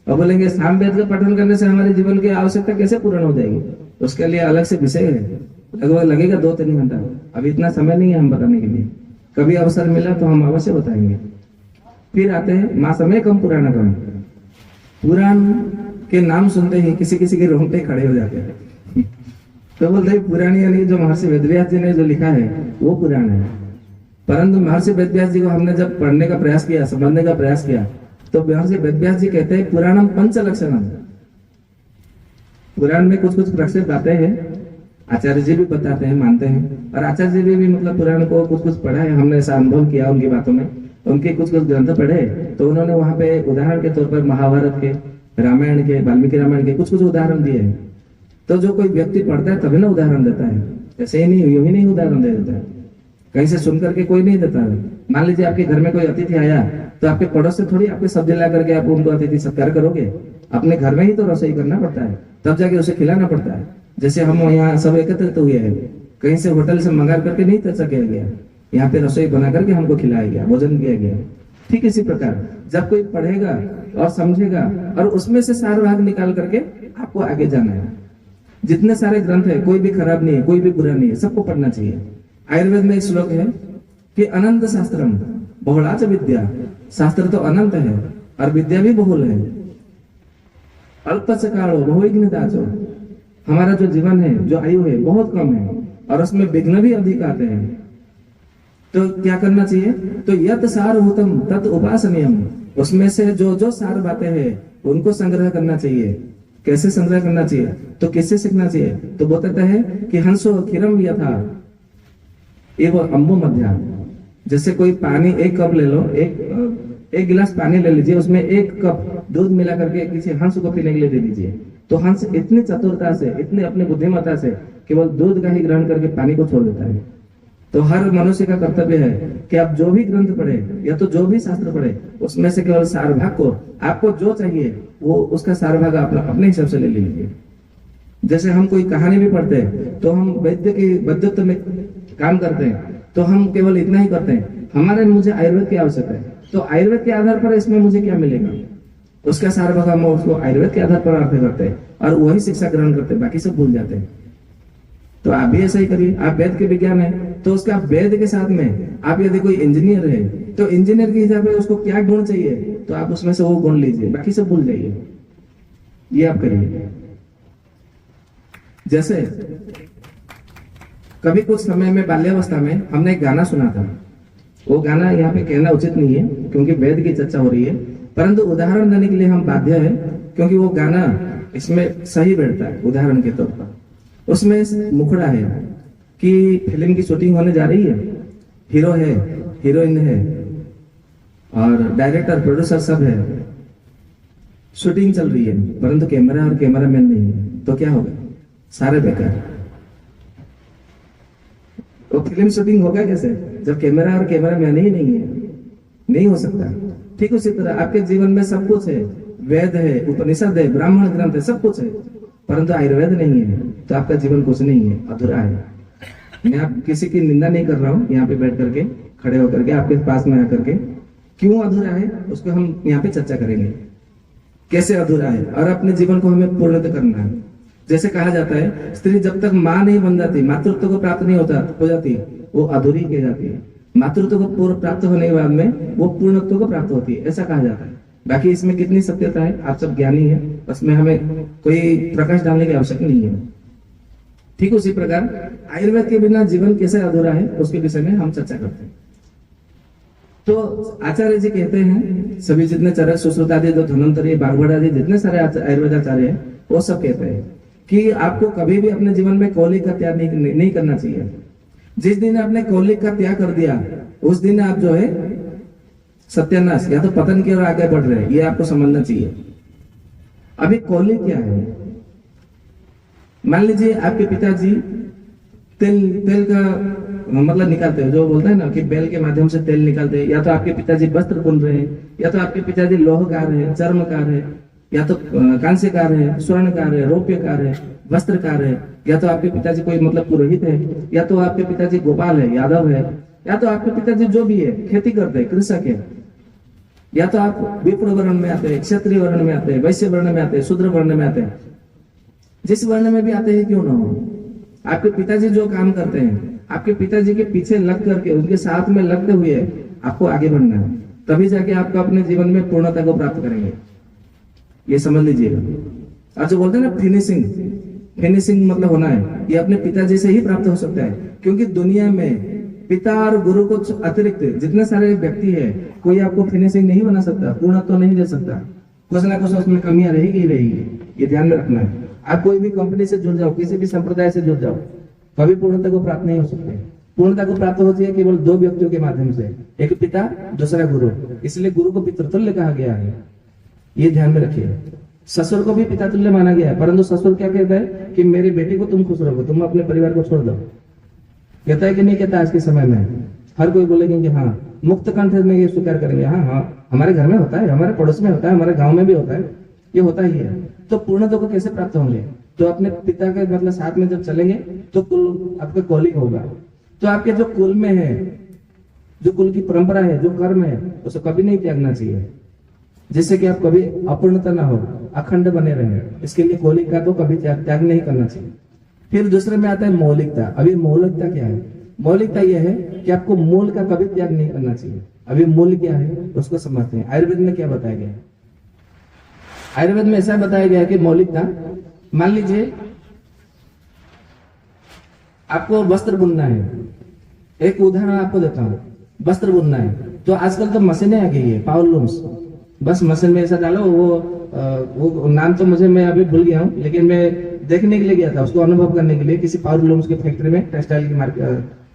और बोलेंगे सामवेद का पठन करने से हमारे जीवन की आवश्यकता कैसे पूर्ण हो जाएगी? उसके लिए अलग से विषय है, लगभग लगेगा 2-3 घंटा। अभी इतना समय नहीं है हम बताने के लिए, कभी अवसर मिला तो हम अवश्य बताएंगे। फिर आते हैं मासमय कम पुराण कम। पुराण के नाम सुनते ही किसी किसी के रोंगटे खड़े हो जाते हैं। तो बोलते हैं पुराण यानी जो महर्षि वेदव्यास जी ने जो लिखा है वो पुराण है। परंतु महर्षि वेदव्यास जी को हमने जब पढ़ने का प्रयास किया, समझने का प्रयास किया, तो महर्षि वेदव्यास जी कहते हैं पुराणम पंच लक्षणम। पुराण में कुछ कुछ प्रक्षेप बातें हैं, आचार्य जी भी बताते हैं, मानते हैं। और आचार्य जी भी मतलब पुराण को कुछ कुछ पढ़ा है, हमने ऐसा अनुभव किया उनकी बातों में। उनके कुछ कुछ ग्रंथ पढ़े तो उन्होंने वहां पे उदाहरण के तौर पर महाभारत के, रामायण के, वाल्मीकि रामायण के कुछ कुछ उदाहरण दिए हैं। तो जो कोई व्यक्ति पढ़ता है तभी ना उदाहरण देता है, ऐसे ही नहीं, यूं ही नहीं उदाहरण दे देता है, कहीं से सुन करके कोई नहीं देता है। मान लीजिए आपके घर में कोई अतिथि आया तो आपके पड़ोस से थोड़ी आपके सब्जी ला करके आप उनको अतिथि सत्कार करोगे। अपने घर में ही तो रसोई करना पड़ता है, तब जाके उसे खिलाना पड़ता है। जैसे हम यहाँ सब एकत्रित हुए हैं, कहीं से होटल से मंगा करके नहीं तैसा किया गया, यहाँ पे रसोई बना करके हमको खिलाया गया, भोजन किया गया। ठीक इसी प्रकार जब कोई पढ़ेगा और समझेगा और उसमें से सार भाग निकाल करके आपको आगे जाना है। जितने सारे ग्रंथ है कोई भी खराब नहीं है, कोई भी बुरा नहीं है, सबको पढ़ना चाहिए। आयुर्वेद में एक श्लोक है कि अनंत शास्त्रम बहुलाच विद्या। शास्त्र तो अनंत है और विद्या भी बहुल है। अल्प कालो बहुविघ्नताचो। हमारा जो जीवन है, जो आयु है, बहुत कम है और उसमें विघ्न भी अधिक आते हैं। तो क्या करना चाहिए? तो यत सारभूतम तत् उपासनीयम। उसमें से जो जो सार बातें हैं उनको संग्रह करना चाहिए। कैसे संग्रह करना चाहिए? तो किससे सीखना चाहिए? तो बताते हैं कि हंसो खिरम यथा एव अम्बु मध्या। जैसे कोई पानी एक कप ले लो, एक गिलास पानी ले लीजिए, उसमें एक कप दूध मिला करके किसी हंस को पीने के लिए दे दीजिए, तो हंस इतनी चतुरता से, इतनी अपनी बुद्धिमत्ता से केवल दूध का ही ग्रहण करके पानी को छोड़ देता है। तो हर मनुष्य का कर्तव्य है कि आप जो भी ग्रंथ पढ़े या तो जो भी शास्त्र पढ़े, उसमें से केवल सार भाग को, आपको जो चाहिए वो उसका सार भाग अपने हिसाब से ले लीजिए। जैसे हम कोई कहानी भी पढ़ते हैं तो हम वैद्यत्व में काम करते हैं, तो हम केवल इतना ही करते हैं, हमारे मुझे आयुर्वेद की आवश्यकता है, तो आयुर्वेद के आधार पर इसमें मुझे क्या मिलेगा, उसका सार भाग हम उसको आयुर्वेद के आधार पर अर्थ करते हैं और वही शिक्षा ग्रहण करते हैं, बाकी सब भूल जाते हैं। तो आप भी ऐसा ही करिए। आप वेद के विज्ञान है तो उसका वेद के साथ में आप यदि कोई इंजीनियर है तो इंजीनियर के हिसाब से उसको क्या गुण चाहिए तो आप उसमें से वो गुण लीजिए, बाकी सब भूल जाइए। ये आप करिए। जैसे कभी कुछ समय में बाल्यावस्था में हमने एक गाना सुना था, वो गाना यहाँ पे कहना उचित नहीं है क्योंकि वेद की चर्चा हो रही है, परंतु उदाहरण देने के लिए हम बाध्य है क्योंकि वो गाना इसमें सही बैठता है। उदाहरण के तौर पर उसमें मुखड़ा है कि फिल्म की शूटिंग होने जा रही है, हीरो है, हीरोइन है और डायरेक्टर प्रोड्यूसर सब है, शूटिंग चल रही है, परंतु कैमरा और कैमरामैन नहीं है, तो क्या होगा, सारे बेकार। तो फिल्म शूटिंग होगा कैसे जब कैमरा और कैमरामैन ही नहीं है, नहीं हो सकता। ठीक उसी तरह आपके जीवन में सब कुछ है, वेद है, उपनिषद है, ब्राह्मण ग्रंथ है, सब कुछ है, परंतु आयुर्वेद नहीं है तो आपका जीवन कुछ नहीं है, अधूरा है। मैं आप किसी की निंदा नहीं कर रहा हूँ, यहाँ पे बैठ करके, खड़े होकर के, आपके पास में आकर के, क्यों अधूरा है उसको हम यहाँ पे चर्चा करेंगे, कैसे अधूरा है और अपने जीवन को हमें पूर्ण करना है। जैसे कहा जाता है स्त्री जब तक माँ नहीं बन जाती, मातृत्व को प्राप्त नहीं हो जाती, वो अधूरी कह जाती है। मातृत्व को पूर्ण प्राप्त होने के बाद में वो पूर्णत्व को प्राप्त होती है, ऐसा कहा जाता है। बाकी इसमें कितनी सत्यता है, आप सब ज्ञानी है, उसमें हमें कोई प्रकाश डालने की आवश्यकता नहीं है। ठीक उसी प्रकार आयुर्वेद के बिना जीवन कैसे अधूरा है उसके विषय में हम चर्चा करते हैं। तो आचार्य जी कहते हैं, सभी जितने चरक सुश्रुत आदि, जो धन्वंतरी, बागवट आदि जितने सारे आयुर्वेद आचार्य हैं वो सब कहते हैं कि आपको कभी भी अपने जीवन में कौलिक का त्याग नहीं करना चाहिए। जिस दिन आपने कौलिक का त्याग कर दिया उस दिन आप जो है सत्यानाश या तो पतन की ओर आगे बढ़ रहे हैं, ये आपको समझना चाहिए। अभी कौलिक क्या है, मान लीजिए आपके पिताजी तेल का मतलब निकालते हैं, जो बोलते हैं ना कि बैल के माध्यम से तेल निकालते हैं, या तो आपके पिताजी वस्त्र बुन रहे हैं, या तो आपके पिताजी लोहकार है, चर्मकार है, या तो कांस्यकार है, स्वर्णकार है, रौप्यकार है, वस्त्रकार है, या तो आपके पिताजी कोई मतलब पुरोहित है, या तो आपके पिताजी गोपाल है, यादव है, या तो आपके पिताजी जो भी है खेती करते हैं, कृषक है, या तो आप विप्र वर्ण में आते हैं, क्षत्रिय वर्ण में आते हैं, वैश्य वर्ण में आते हैं, शूद्र वर्ण में आते हैं, जिस वर्ण में भी आते हैं क्यों ना हो, आपके पिताजी जो काम करते हैं, आपके पिताजी के पीछे लग करके, उनके साथ में लगते हुए आपको आगे बढ़ना है, तभी जाके आपको अपने जीवन में पूर्णता को प्राप्त करेंगे। ये समझ लीजिएगा। और जो बोलते हैं ना फिनिशिंग मतलब होना है, ये अपने पिताजी से ही प्राप्त हो सकता है, क्योंकि दुनिया में पिता और गुरु को अतिरिक्त जितने सारे व्यक्ति है, कोई आपको फिनिशिंग नहीं बना सकता, पूर्णत्व तो नहीं दे सकता, कुछ ना कुछ उसमें कमियां रहेगी ही रहेगी, ये ध्यान में रखना है। आप कोई भी कंपनी से जुड़ जाओ, किसी भी संप्रदाय से जुड़ जाओ, कभी पूर्णता को प्राप्त नहीं हो सकते। पूर्णता को प्राप्त होती है केवल दो व्यक्तियों के माध्यम से, एक पिता, दूसरा गुरु, इसलिए गुरु को पितृतुल्य कहा गया है, ये ध्यान में रखिए। ससुर को भी पिता तुल्य माना गया है, परंतु ससुर क्या कहता है कि मेरी बेटी को तुम खुश रखो, तुम अपने परिवार को छोड़ दो, कहता है कि नहीं कहता। आज के समय में हर कोई बोलेंगे कि हाँ, मुक्त कंठ में ये स्वीकार करेंगे, हाँ हमारे घर में होता है, हमारे पड़ोस में होता है, हमारे गांव में भी होता है, ये होता ही है। तो पूर्णत्व को कैसे प्राप्त होंगे, तो अपने पिता के मतलब साथ में जब चलेंगे तो कुल आपका कौलिक होगा। तो आपके जो कुल में है, जो कुल की परंपरा है, जो कर्म है, उसे कभी नहीं त्यागना चाहिए, जिससे कि आप कभी अपूर्णता ना हो, अखंड बने रहे। इसके लिए कौलिक का तो कभी त्याग नहीं करना चाहिए। फिर दूसरे में आता है मौलिकता। अभी मौलिकता क्या है? मौलिकता यह है कि आपको मूल का कभी त्याग नहीं करना चाहिए। अभी मूल क्या है उसको समझते हैं। आयुर्वेद में क्या बताया गया है? आयुर्वेद में ऐसा बताया गया है कि मौलिकता, मान लीजिए आपको वस्त्र बुनना है, एक उदाहरण आपको देता हूं, वस्त्र बुनना है तो आजकल तो मशीनें आ गई है, पावर लूम्स, बस मशीन में ऐसा डालो, वो नाम तो मुझे मैं अभी भूल गया हूं, लेकिन मैं देखने के लिए गया था, उसको अनुभव करने के लिए किसी पावर लूम्स की फैक्ट्री में, टेक्सटाइल की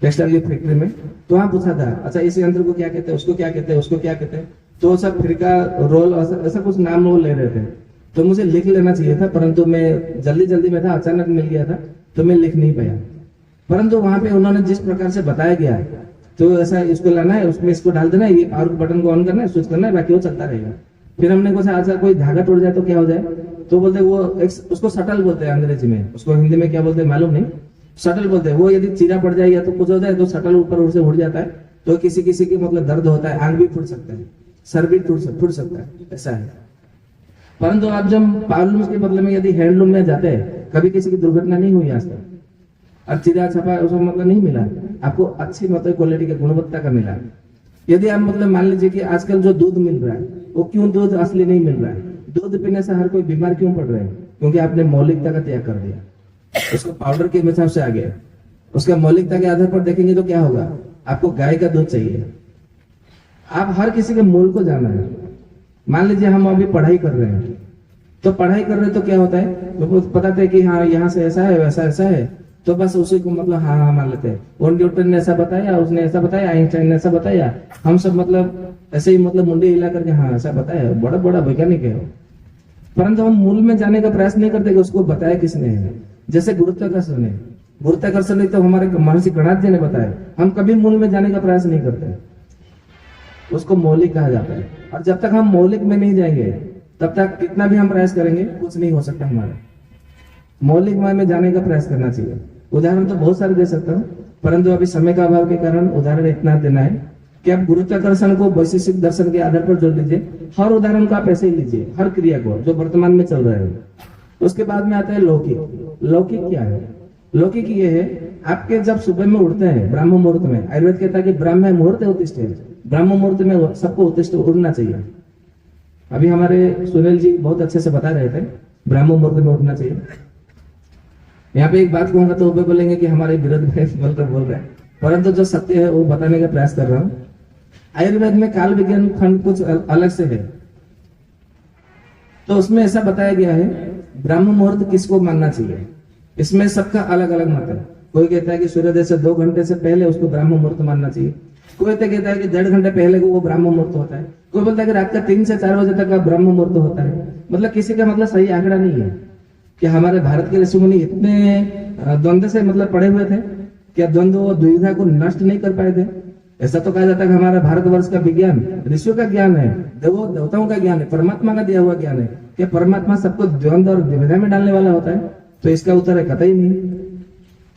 टेक्सटाइल की फैक्ट्री में। तो वहां पूछा था, अच्छा इस यंत्र को क्या कहते हैं, उसको क्या कहते हैं, उसको क्या कहते हैं, तो सब फिरका रोल ऐसा कुछ नाम वो ले रहे थे। तो मुझे लिख लेना चाहिए था, परंतु मैं जल्दी में था, अचानक मिल गया था तो मैं लिख नहीं पाया। परंतु वहां पे उन्होंने जिस प्रकार से बताया गया है, तो ऐसा इसको लाना है, उसमें इसको डाल देना है, ये पावर बटन को ऑन करना है, स्विच करना है, बाकी वो चलता रहेगा। फिर हमने पूछा अच्छा कोई धागा टूट जाए तो क्या हो जाए, तो बोलते वो उसको शटल बोलते हैं अंग्रेजी में, उसको हिंदी में क्या बोलते हैं मालूम नहीं, शटल बोलते हैं। वो यदि चीरा पड़ जाए या तो कुछ हो जाए तो शटल ऊपर से उड़ जाता है, तो किसी किसी की मतलब दर्द होता है, आंख भी फूट सकता है, सर भी टूट सकता है, ऐसा है। परंतु आप जब पावरलूम के बदले में यदि हैंडलूम में जाते हैं, कभी किसी की दुर्घटना नहीं हुई आज तक, और चिरा छपा उसको मतलब नहीं मिला, आपको अच्छी मतलब क्वालिटी का गुणवत्ता का मिला। यदि आप मतलब मान लीजिए कि आजकल जो दूध मिल रहा है वो क्यों दूध असली नहीं मिल रहा है, दूध पीने से हर कोई बीमार क्यों पड़ रहे हैं, क्योंकि आपने मौलिकता का त्याग कर दिया, उसको पाउडर के हिसाब से आ गया। उसका मौलिकता के आधार पर देखेंगे तो क्या होगा, आपको गाय का दूध चाहिए। आप हर किसी के मूल को जाना है। मान लीजिए हम अभी पढ़ाई कर रहे हैं, तो पढ़ाई कर रहे हैं तो क्या होता है, तो पता है कि हाँ यहाँ से ऐसा है वैसा ऐसा है, तो बस उसी को मतलब हाँ मान लेते हैं। वो न्यूटन ने ऐसा बताया, उसने ऐसा बताया, आइंस्टाइन ने ऐसा बताया, हम सब मतलब ऐसे ही मतलब मुंडी हिला करके हाँ ऐसा बताया, बड़ा बड़ा वैज्ञानिक है। परंतु हम मूल में जाने का प्रयास नहीं करते कि उसको बताया किसने है। जैसे गुरुत्वाकर्षण है, गुरुत्वाकर्षण तो हमारे महर्षि गणाथ जी ने बताया, हम कभी मूल में जाने का प्रयास नहीं करते, उसको मौलिक कहा जाता है। और जब तक हम मौलिक में नहीं जाएंगे तब तक कितना भी हम प्रयास करेंगे कुछ नहीं हो सकता हमारा। मौलिक में जाने का प्रयास करना चाहिए। उदाहरण तो बहुत सारे दे सकता हूँ, परंतु अभी समय का अभाव के कारण उदाहरण इतना देना है कि आप गुरुत्वाकर्षण को वैशेषिक दर्शन के आधार पर जोड़ लीजिए। हर उदाहरण को आप ऐसे ही लीजिए, हर क्रिया को जो वर्तमान में चल रहा है। उसके बाद में आता है लौकिक। लौकिक क्या है? लौकिक ये है, आपके जब सुबह में उठते हैं ब्रह्म मुहूर्त में, आयुर्वेद कहता है कि ब्रह्म मुहूर्त उत्तिष्ठ है, ब्रह्म मुहूर्त में सबको उत्तिष्ठ उठना चाहिए। अभी हमारे सुनील जी बहुत अच्छे से बता रहे थे ब्रह्म मुहूर्त में उठना चाहिए। यहाँ पे एक बात कहूंगा तो वो बोलेंगे कि हमारे विरोध में बोल रहे हैं, परंतु जो सत्य है वो बताने का प्रयास कर रहा हूँ। आयुर्वेद में काल विज्ञान खंड कुछ अलग से है, तो उसमें ऐसा बताया गया है ब्रह्म मुहूर्त किसको मानना चाहिए। इसमें सबका अलग अलग मत है। कोई कहता है कि सूर्योदय से 2 घंटे से पहले उसको ब्रह्म मुहूर्त मानना चाहिए, कोई तो कहता है कि 1.5 घंटे पहले को वो ब्रह्म मुहूर्त होता है, कोई बोलता है कि रात का 3 से 4 बजे तक का ब्रह्म मुहूर्त होता है। मतलब किसी का मतलब सही आंकड़ा नहीं है कि हमारे भारत के ऋषि मुनि इतने द्वंद्व से मतलब पड़े हुए थे, क्या द्वंद्व और दुविधा को नष्ट नहीं कर पाए थे। ऐसा तो कहा जाता है कि हमारा भारतवर्ष का विज्ञान ऋषियों का ज्ञान है, देवताओं का ज्ञान है, परमात्मा का दिया हुआ ज्ञान है। क्या परमात्मा सबको द्वंद्व और दुविधा में डालने वाला होता है? तो इसका उत्तर है कतई नहीं।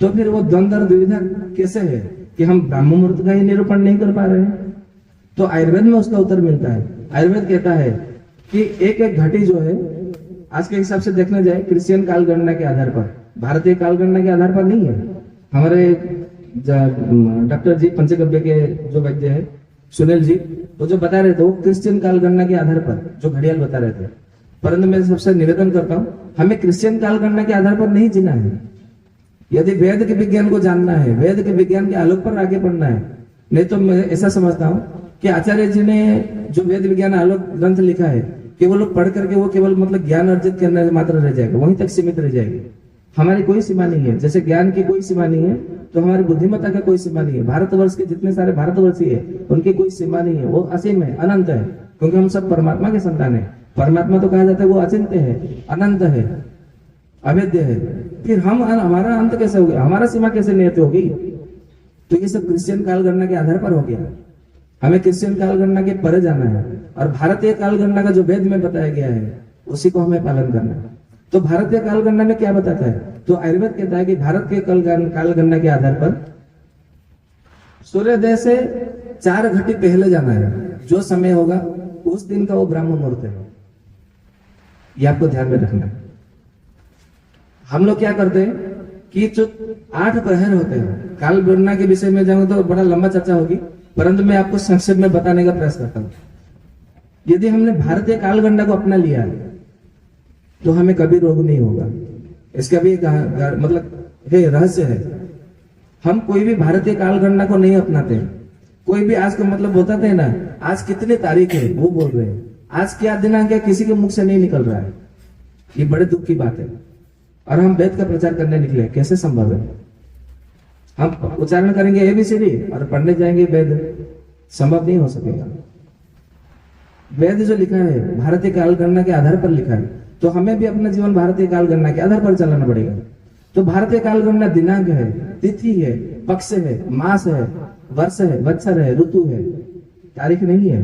तो फिर वो द्वंद्व और दुविधा कैसे है कि हम ब्रह्म मुहूर्त का ही निरूपण नहीं कर पा रहे हैं? तो आयुर्वेद में उसका उत्तर मिलता है। आयुर्वेद कहता है कि एक एक घटी जो है आज के हिसाब से देखने जाए क्रिश्चियन काल गणना के आधार पर, भारतीय काल गणना के आधार पर नहीं है। हमारे डॉक्टर जी पंचगव्य के जो वैद्य है सुनील जी, वो जो बता रहे थे वो क्रिश्चियन काल गणना के आधार पर जो घड़ियाल बता रहे थे। परंतु मैं सबसे निवेदन करता हूँ, हमें क्रिश्चियन काल गणना के आधार पर नहीं जीना है। यदि वेद के विज्ञान को जानना है, वेद के विज्ञान के आलोक पर आगे बढ़ना है, नहीं तो मैं ऐसा समझता हूँ कि आचार्य जी ने जो वेद विज्ञान आलोक ग्रंथ लिखा है कि वो लोग पढ़ करके वो केवल मतलब ज्ञान अर्जित करने मात्र रह जाएगा, वहीं तक सीमित रह जाएगी। हमारी कोई सीमा नहीं है। जैसे ज्ञान की कोई सीमा नहीं है तो हमारी बुद्धिमत्ता का कोई सीमा नहीं है। भारतवर्ष के जितने सारे भारतवर्षी है उनकी कोई सीमा नहीं है, वो असीम है, अनंत है, क्योंकि हम सब परमात्मा के संतान है। परमात्मा तो कहा जाता है वो अचिंत्य है, अनंत है, अवेद्य है। फिर हम हमारा अंत कैसे हो गया, हमारा सीमा कैसे नियत होगी? तो ये सब क्रिश्चियन काल गणना के आधार पर हो गया। हमें क्रिश्चियन काल गणना के परे जाना है और भारतीय काल गणना का जो वेद में बताया गया है उसी को हमें पालन करना है। तो भारतीय काल गणना में क्या बताता है? तो आयुर्वेद कहता है कि भारत के काल गणना के आधार पर सूर्योदय से 4 घटी पहले जाना है। जो समय होगा उस दिन का वो ब्रह्म मुहूर्त है। ये आपको ध्यान में रखना है। हम लोग क्या करते हैं कि जो 8 प्रहर होते हैं, काल गणना के विषय में जाऊंगा तो बड़ा लंबा चर्चा होगी, परंतु मैं आपको संक्षेप में बताने का प्रयास करता हूं। यदि हमने भारतीय काल गणना को अपना लिया तो हमें कभी रोग नहीं होगा। इसका भी एक मतलब है, रहस्य है। हम कोई भी भारतीय काल गणना को नहीं अपनाते। कोई भी आज का मतलब बताते हैं ना, आज कितनी तारीख है वो बोल रहे हैं, आज क्या दिनांक है किसी के मुख से नहीं निकल रहा है। ये बड़े दुख की बात है। और हम वेद का प्रचार करने निकले, कैसे संभव है? हम उच्चारण करेंगे ABCD और पढ़ने जाएंगे वेद, संभव नहीं हो सकेगा। वेद जो लिखा है भारतीय काल गणना के आधार पर लिखा है, तो हमें भी अपना जीवन भारतीय काल गणना के आधार पर चलाना पड़ेगा। तो भारतीय काल गणना दिनांक है, तिथि है, पक्ष है, मास है, वर्ष है, वत्सर है, ऋतु है, तारीख नहीं है।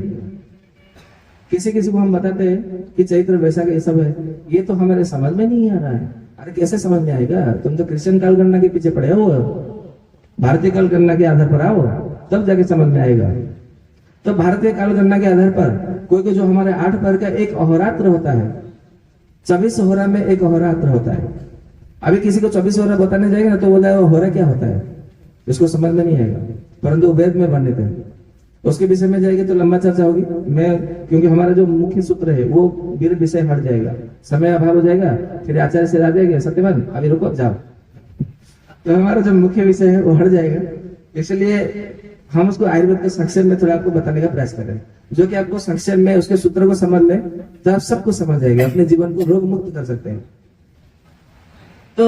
किसी किसी को हम बताते हैं कि चैत्र वैशाख ये सब है, ये तो हमारे समझ में नहीं आ रहा है। अरे कैसे समझ में आएगा? तुम तो क्रिश्चियन काल गणना के पीछे पड़े हो, भारतीय काल गणना के आधार पर आओ, तब जाके समझ में आएगा। तो भारतीय काल गणना के आधार पर कोई जो हमारे 8 पहर का एक अहोरात्र होता है, 24 होरा में एक अहोरात्र होता है। अभी किसी को 24 होरा बताने जाएगा ना तो बोला होरा क्या होता है, इसको समझ में नहीं आएगा, परंतु वेद में वर्णित है। उसके विषय में जाएगी तो लंबा चर्चा होगी। क्योंकि हमारा जो मुख्य सूत्र है वो विषय हट जाएगा, समय अभाव हो जाएगा, फिर आचार्य से आ जाएंगे सत्यवान अभी रुको जाओ, तो हमारा जो मुख्य विषय है वो हट जाएगा। इसलिए हम उसको आयुर्वेद के संक्षेप में थोड़ा आपको बताने का प्रयास करें, जो कि आपको संक्षेप में उसके सूत्र को समझ लें तो आप सब कुछ समझ जाएंगे, अपने जीवन को रोग मुक्त कर सकते हैं। तो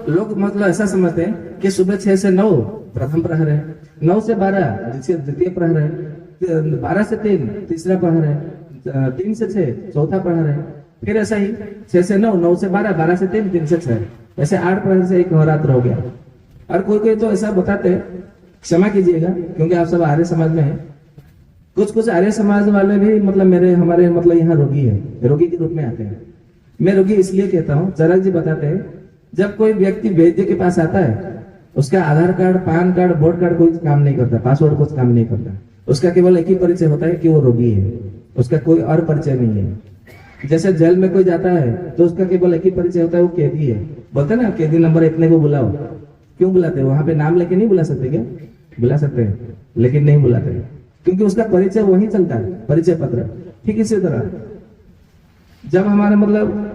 लोग मतलब ऐसा समझते हैं कि सुबह 6 से 9 प्रथम प्रहर है, 9 से 12 द्वितीय प्रहर है, 12 से 3 तीसरा प्रहर है, 3 से 6 चौथा प्रहर है, फिर ऐसा ही 6 से 9, 9 से 12, 12 से 3, 3 से 6, ऐसे 8 प्रहर से एक नवरात्र हो गया। और कोई कोई तो ऐसा बताते हैं, क्षमा कीजिएगा क्योंकि आप सब आर्य समाज में हैं, कुछ आर्य समाज वाले भी मतलब हमारे मतलब यहाँ रोगी है, रोगी के रूप में आते हैं। मैं रोगी इसलिए कहता हूँ, चरक जी बताते हैं जब कोई व्यक्ति वैद्य के पास आता है, उसका Aadhaar card, PAN card, vote card कोई काम नहीं करता, पासवर्ड कुछ काम नहीं करता, उसका केवल एक ही परिचय होता है कि वो रोगी है, उसका कोई और परिचय नहीं है। जैसे जेल में कोई जाता है तो उसका केवल एक ही परिचय होता है, वो कैदी है। बोलते ना कैदी नंबर इतने को बुलाओ, क्यों बुलाते हैं? वहां पे नाम लेके नहीं बुला सकते क्या? बुला सकते हैं, लेकिन नहीं बुलाते क्योंकि उसका परिचय वही चलता है, परिचय पत्र। ठीक इसी तरह जब हमारे मतलब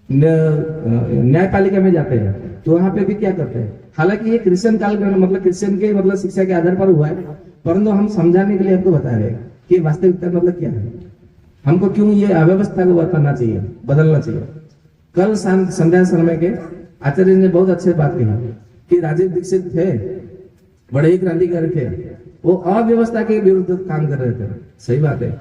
न्यायपालिका में जाते हैं तो वहां पे भी क्या करते हैं, हालांकि ये क्रिश्चियन काल मतलब क्रिश्चियन के मतलब शिक्षा के आधार पर हुआ है, परंतु हम समझाने के लिए आपको बता रहे हैं कि वास्तविकता मतलब क्या है, हमको क्यों ये अव्यवस्था को बताना चाहिए, बदलना चाहिए। कल संध्या समय के आचार्य ने बहुत अच्छी बात कही कि राजीव दीक्षित थे, बड़े ही क्रांतिकारी थे, वो अव्यवस्था के विरुद्ध काम कर रहे थे। सही बात है,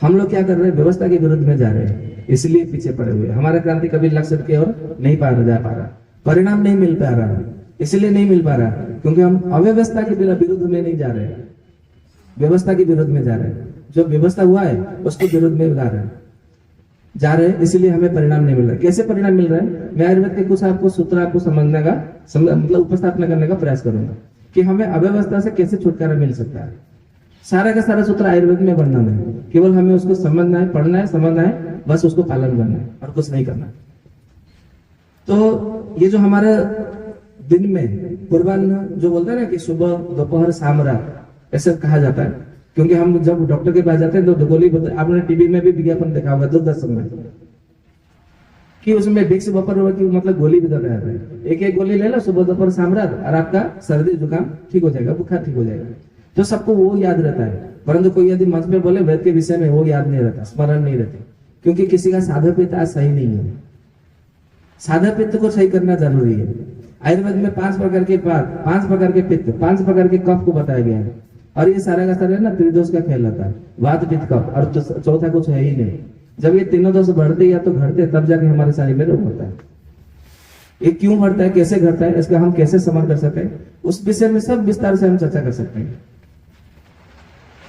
हम लोग क्या कर रहे हैं, व्यवस्था के विरुद्ध में जा रहे हैं, इसलिए पीछे पड़े हुए। हमारा क्रांति कभी लक्ष्य की ओर नहीं जा पा रहा, परिणाम नहीं मिल पा रहा, इसलिए नहीं मिल पा रहा क्योंकि हम अव्यवस्था के विरुद्ध में नहीं जा रहे, व्यवस्था के विरुद्ध में जा रहे हैं। जो व्यवस्था हुआ है उसके विरुद्ध में जा रहे हैं, इसलिए हमें परिणाम नहीं मिल रहा। कैसे परिणाम मिल रहा है, मैं आयुर्वेद के कुछ आपको सूत्र आपको समझने का मतलब उपस्थापना करने का प्रयास करूंगा कि हमें अव्यवस्था से कैसे छुटकारा मिल सकता है। सारा का सारा सूत्र आयुर्वेद में वर्णन है, केवल हमें उसको समझना है, पढ़ना है, समझना है, बस उसको पालन करना है और कुछ नहीं करना। तो ये जो हमारे दिन में पूर्वान्न जो बोलते हैं ना कि सुबह दोपहर शाम रात ऐसे कहा जाता है, क्योंकि हम जब डॉक्टर के पास जाते हैं तो गोली, आपने टीवी में भी विज्ञापन देखा होगा दूरदर्शन में कि उसमें विक्स वपर की मतलब गोली भी बताया जाता है, एक गोली ले लो सुबह दोपहर शाम रात और आपका सर्दी जुकाम ठीक हो जाएगा, बुखार ठीक हो जाएगा। तो सबको वो याद रहता है, परंतु कोई यदि मंच पे बोले वेद के विषय में, वो याद नहीं रहता, स्मरण नहीं रहती, क्योंकि किसी का साधा पित्त आज सही नहीं है। साधा पित्त को सही करना जरूरी है। आयुर्वेद में 5 प्रकार के पात, 5 प्रकार के पित्त, 5 प्रकार के कफ को बताया गया है, और ये सारा का सारा ना त्रिदोष का खेल रहता है, वात पित्त कफ, और तो चौथा कुछ है ही नहीं। जब ये तीनों दोष बढ़ते या तो घटते तब जाके हमारे शरीर में रोग होता है। ये क्यों बढ़ता है, कैसे घटता है, इसका हम कैसे समझ कर सकते हैं, उस विषय में सब विस्तार से हम चर्चा कर सकते हैं।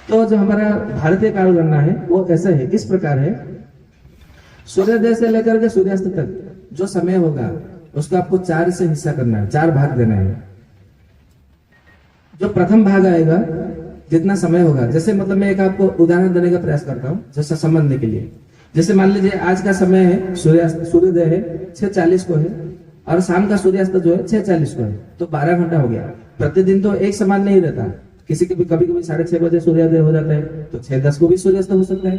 तो जो हमारा भारतीय काल गणना है वो ऐसा है, इस प्रकार है, सूर्योदय से लेकर के सूर्यास्त तक जो समय होगा उसको आपको 4 से हिस्सा करना है, 4 भाग देना है। जो प्रथम भाग आएगा जितना समय होगा, जैसे मतलब मैं एक आपको उदाहरण देने का प्रयास करता हूँ जैसे समझने के लिए। जैसे मान लीजिए आज का समय है, सूर्योदय है 6:40 को है और शाम का सूर्यास्त जो है 6:40 को है, तो 12 घंटा हो गया। प्रतिदिन तो एक समान नहीं रहता, किसी के भी कभी कभी 6:30 बजे सूर्योदय हो जाता है, तो 6:10 को भी सूर्यास्त हो सकता है,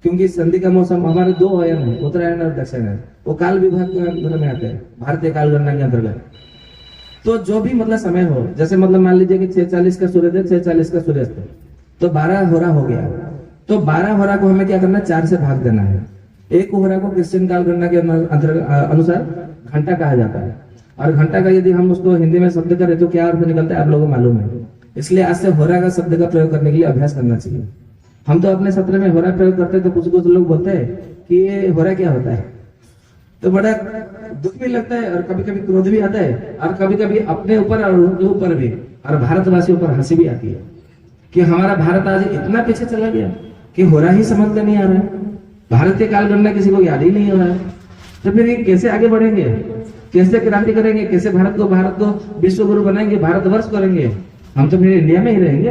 क्योंकि संधि का मौसम हमारे 2 आयाम है, उत्तरायण और दक्षिण है, वो काल विभाग के अंतर्गत में आते हैं, भारतीय काल गणना के अंतर्गत। तो जो भी मतलब समय हो, जैसे मतलब मान लीजिए कि 6:40 का सूर्योदय, 6:40 का सूर्यास्त, तो 12 होरा हो गया। तो 12 होरा को हमें क्या करना है, 4 से भाग देना है। एक होरा को क्रिश्चियन काल गणना के अनुसार घंटा कहा जाता है, और घंटा का यदि हम उसको हिंदी में शब्द करें तो क्या अर्थ निकलता है आप लोगों को मालूम है। इसलिए आज से होरा का शब्द का प्रयोग करने के लिए अभ्यास करना चाहिए। हम तो अपने सत्र में होरा प्रयोग करते हैं तो कुछ लोग बोलते हैं कि ये होरा क्या होता है, तो बड़ा दुख भी लगता है और कभी कभी क्रोध भी आता है और कभी कभी अपने ऊपर और उनके ऊपर भी और भारतवासियों पर हंसी भी आती है कि हमारा भारत आज इतना पीछे चला गया कि होरा ही समझ में नहीं आ रहा है, भारतीय कालगणना किसी को याद ही नहीं हो रहा है। तो फिर ये कैसे आगे बढ़ेंगे, कैसे क्रांति करेंगे, कैसे भारत को विश्व गुरु बनाएंगे, भारतवर्ष करेंगे। हम तो फिर इंडिया में ही रहेंगे।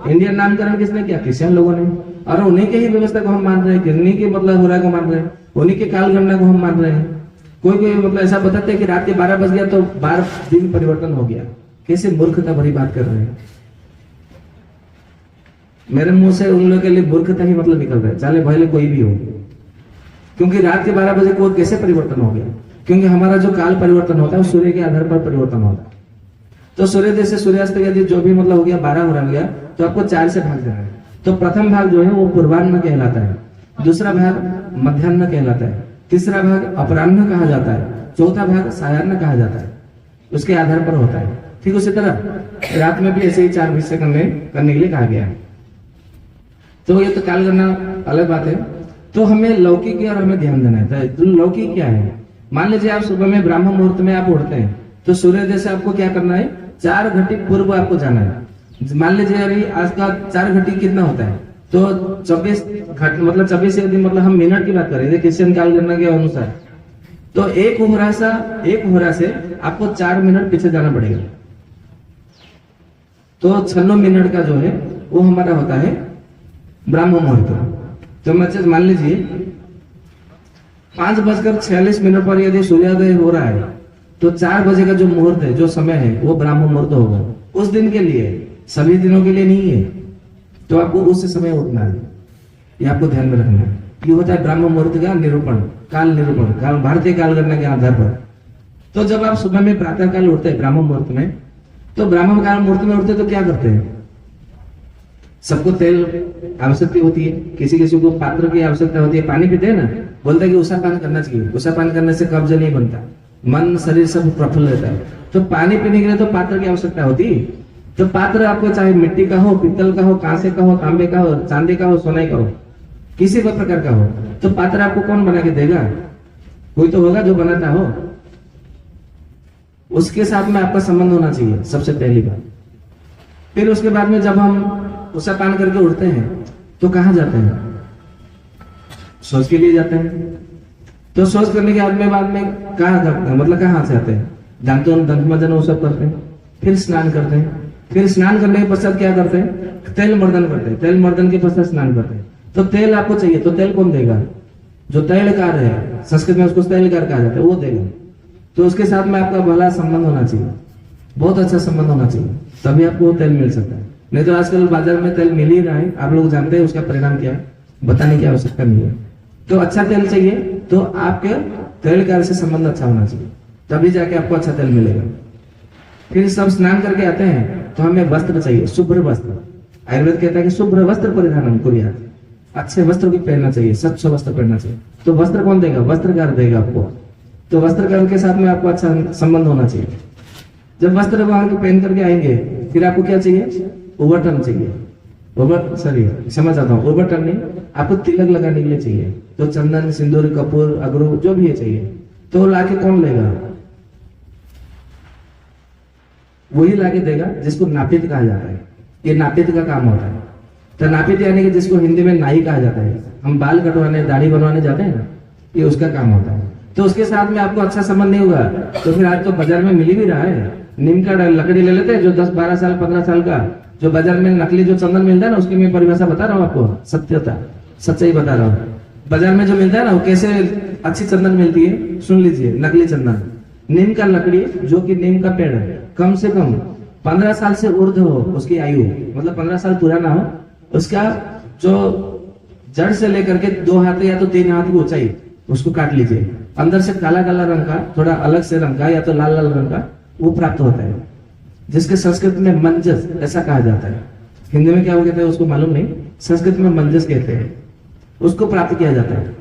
इंडियन नामकरण किसने किया, क्रिश्चियन लोगों ने, और उन्हीं के ही व्यवस्था को हम मान रहे हैं, उन्हीं के मतलब होरा को मान रहे हैं, उन्हीं के कालगणना को हम मान रहे हैं। कोई मतलब ऐसा बताते हैं कि रात के 12 बज गया तो 12 दिन परिवर्तन हो गया। कैसे मूर्खता भरी बात कर रहे हैं। मेरे मुंह से उन लोगों के लिए मूर्खता ही मतलब निकल रहा है, चाहे भले कोई भी हो। क्योंकि रात के 12 बजे को कैसे परिवर्तन हो गया, क्योंकि हमारा जो काल परिवर्तन होता है वो सूर्य के आधार पर परिवर्तन होता है। तो सूर्योदय से सूर्यास्त यदि जो भी मतलब हो गया 12 हो गया तो आपको 4 से भाग देना है। तो प्रथम भाग जो है वो पूर्वाह्न कहलाता है, दूसरा भाग मध्याह्न कहलाता है, तीसरा भाग अपराह्न कहा जाता है, चौथा भाग सायाह्न कहा जाता है। उसके आधार पर होता है। ठीक उसी तरह रात में भी ऐसे ही 4 विषय करने के लिए कहा गया है। तो ये तो कालगणना अलग बात है। तो हमें लौकिक और हमें ध्यान देना है। तो लौकिक क्या है, मान लीजिए आप सुबह में ब्राह्मण मुहूर्त में आप उठते हैं तो सूर्योदय से आपको क्या करना है, 4 घंटे पूर्व आपको जाना है। मान लीजिए अभी आज का 4 घंटे कितना होता है, तो 24 घंटे मतलब 24 यदि मतलब हम मिनट की बात करें क्रिश्चियन कालगणना के अनुसार, तो एक होरा से आपको 4 मिनट पीछे जाना पड़ेगा। तो 96 मिनट का जो है वो हमारा होता है ब्राह्म मुहूर्त। तो मतलब मान लीजिए 5:46 पर यदि सूर्योदय हो रहा है तो 4 बजे का जो मुहूर्त है, जो समय है, वो ब्राह्म मुहूर्त होगा। उस दिन के लिए, सभी दिनों के लिए नहीं है। तो आपको उस समय उठना है, ये आपको ध्यान में रखना है। ये होता है ब्राह्म मुहूर्त का निरूपण, काल निरूपण, भारतीय कालगणना के आधार पर। तो जब आप सुबह में प्रातः काल उठते हैं ब्राह्म मुहूर्त में, तो ब्राह्म काल मुहूर्त में उठते तो क्या करते हैं, सबको तेल आवश्यकता होती है, किसी को पात्र की आवश्यकता होती है, पानी पीते हैं ना, बोलता है कि उषा पान करना चाहिए। उषा पान करने से कब्ज नहीं बनता, मन शरीर सब प्रफुल्ल रहता है। तो पानी पीने के लिए तो पात्र की आवश्यकता होती है। तो पात्र आपको चाहे मिट्टी का हो, पीतल का हो, कांसे का हो, तांबे का हो, चांदी का हो, सोने का हो, किसी भी प्रकार का हो, तो पात्र आपको कौन बना के देगा, कोई तो होगा जो बनाता हो। उसके साथ में आपका संबंध होना चाहिए सबसे पहली बात। फिर उसके बाद में जब हम उषा पान करके उठते हैं तो कहाँ जाते हैं, शौच के लिए जाते हैं। तो शौच करने के बाद में कहाँ करते हैं, मतलब कहाँ से आते हैं, दांतों दंतमंजन वो सब करते हैं, फिर स्नान करते हैं। फिर स्नान करने के पश्चात क्या करते हैं, तेल मर्दन करते हैं। तेल मर्दन के पश्चात स्नान करते हैं। तो तेल आपको चाहिए, तो तेल कौन देगा, जो तैलकार है, संस्कृत में उसको तैलकार कहा जाता है, वो देगा। तो उसके साथ में आपका भला संबंध होना चाहिए, बहुत अच्छा संबंध होना चाहिए, तभी आपको तेल मिल सकता है। नहीं तो आजकल बाजार में तेल मिल ही रहा है, आप लोग जानते हैं उसका परिणाम क्या है, बताने की आवश्यकता नहीं है। तो अच्छा तेल चाहिए तो आपके तैलकार से संबंध अच्छा होना चाहिए, तभी जाके आपको अच्छा तेल मिलेगा। फिर सब स्नान करके आते हैं तो हमें वस्त्र चाहिए, शुभ्र वस्त्र। आयुर्वेद कहता है कि शुभ्र वस्त्र परिधान करिए, अच्छे वस्त्र भी पहनना चाहिए, स्वच्छ वस्त्र पहनना चाहिए। तो वस्त्र कौन देगा, वस्त्रकार देगा आपको। तो वस्त्रकार के साथ में आपको अच्छा संबंध होना चाहिए। जब वस्त्र वहां पहन करके आएंगे फिर आपको क्या चाहिए, ओवरटर्न चाहिए। क्षमा चाहता हूँ, ओवरटर्न नहीं, आपको तिलक लगाने के लिए चाहिए। तो चंदन, सिंदूर, कपूर, अगरू जो भी है चाहिए। तो लाके कौन लेगा, वही लाके देगा जिसको नापित कहा जाता है। ये नापित का काम होता है। तो नापित यानी कि जिसको हिंदी में नाई कहा जाता है। हम बाल कटवाने, दाढ़ी बनवाने जाते हैं ना, ये उसका काम होता है। तो उसके साथ में आपको अच्छा संबंध नहीं होगा तो फिर आज तो बाजार में मिल भी रहा है, नीम का लकड़ी ले लेते हैं जो 10, 12 साल, 15 साल का, जो बाजार में नकली जो चंदन मिलता है ना, उसकी मैं परिभाषा बता रहा हूँ आपको, सच्चाई बता रहा हूँ। बाजार में जो मिलता है ना, वो कैसे अच्छी चंदन मिलती है, सुन लीजिए। नकली चंदन, नीम का लकड़ी, जो कि नीम का पेड़ कम से कम 15 साल से ऊर्ध्व हो उसकी आयु, मतलब 15 साल पुराना हो, उसका जो जड़ से लेकर के 2 हाथ या तो 3 हाथ की ऊंचाई, उसको काट लीजिए। अंदर से काला काला रंग का, थोड़ा अलग से रंग का या तो लाल लाल रंग का वो प्राप्त होता है, जिसके संस्कृत में मंजस ऐसा कहा जाता है। हिंदी में क्या कहते हैं उसको मालूम नहीं, संस्कृत में मंजस कहते हैं। उसको प्राप्त किया जाता है।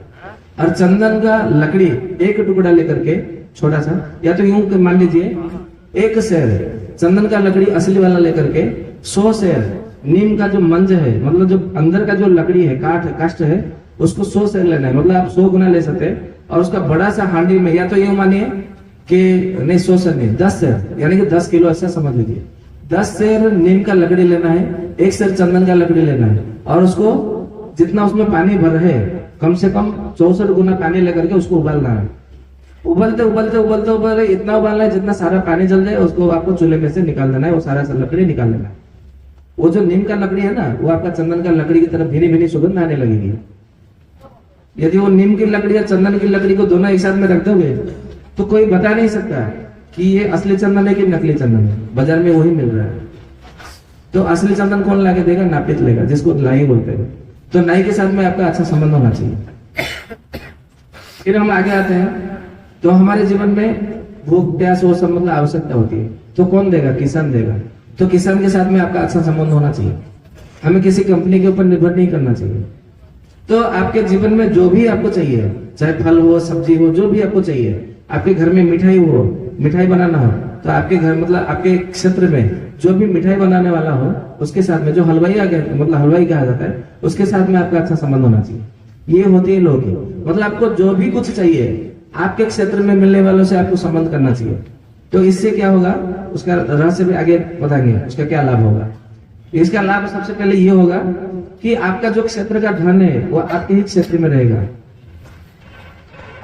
और चंदन का लकड़ी एक टुकड़ा लेकर के छोटा सा, या तो यूं मान लीजिए 1 सेर चंदन का लकड़ी असली वाला लेकर के 100 सेर नीम का जो मंज है, मतलब जो अंदर का जो लकड़ी है, काष्ठ है, उसको 100 सेर लेना है, मतलब आप 100 गुना ले सकते हैं। और उसका बड़ा सा हांडी में, या तो यूं मानिए कि नहीं 100 सेर नहीं, 10 सेर यानी कि 10 किलो ऐसा समझ लीजिए, 10 सेर नीम का लकड़ी लेना है, 1 सेर चंदन का लकड़ी लेना है, और उसको जितना उसमें पानी भर है कम से कम 64 गुना पानी लेकर के उसको उबालना है। उबलते उबलते उबलते उबलते इतना उबालना है जितना सारा पानी जल जाए, उसको आपको चूल्हे में से निकाल देना है, वो सारा लकड़ी निकाल लेना है। वो जो नीम का लकड़ी है ना, वो आपका चंदन का लकड़ी की तरफ भीनी भीनी सुगंध आने लगेगी। यदि वो नीम की लकड़ी या चंदन की लकड़ी को दोनों एक साथ में रख दोगे तो कोई बता नहीं सकता कि ये असली चंदन है कि नकली चंदन है, बाजार में वही मिल रहा है। तो असली चंदन कौन लाके देगा? नापित लेगा, जिसको नाई बोलते हैं। तो नाई के साथ में आपका अच्छा संबंध होना चाहिए। फिर हम आगे आते हैं, तो हमारे जीवन में भूख प्यास वो सब मतलब आवश्यकता होती है, तो कौन देगा? किसान देगा। तो किसान के साथ में आपका अच्छा संबंध होना चाहिए। हमें किसी कंपनी के ऊपर निर्भर नहीं करना चाहिए। तो आपके जीवन में जो भी आपको चाहिए, चाहे फल हो, सब्जी हो, जो भी आपको चाहिए, आपके घर में मिठाई हो, मिठाई बनाना हो, तो आपके घर मतलब आपके क्षेत्र में जो भी मिठाई बनाने वाला हो, उसके साथ में जो हलवाई मतलब हलवाई कहा जाता है, उसके साथ में आपका अच्छा संबंध होना चाहिए। ये होती है लोग, मतलब आपको जो भी कुछ चाहिए आपके क्षेत्र में मिलने वालों से आपको संबंध करना चाहिए। तो इससे क्या होगा, उसका रहस्य भी आगे बताएंगे, उसका क्या लाभ होगा। इसका लाभ सबसे पहले ये होगा कि आपका जो क्षेत्र का धन है वो आपके ही क्षेत्र में रहेगा,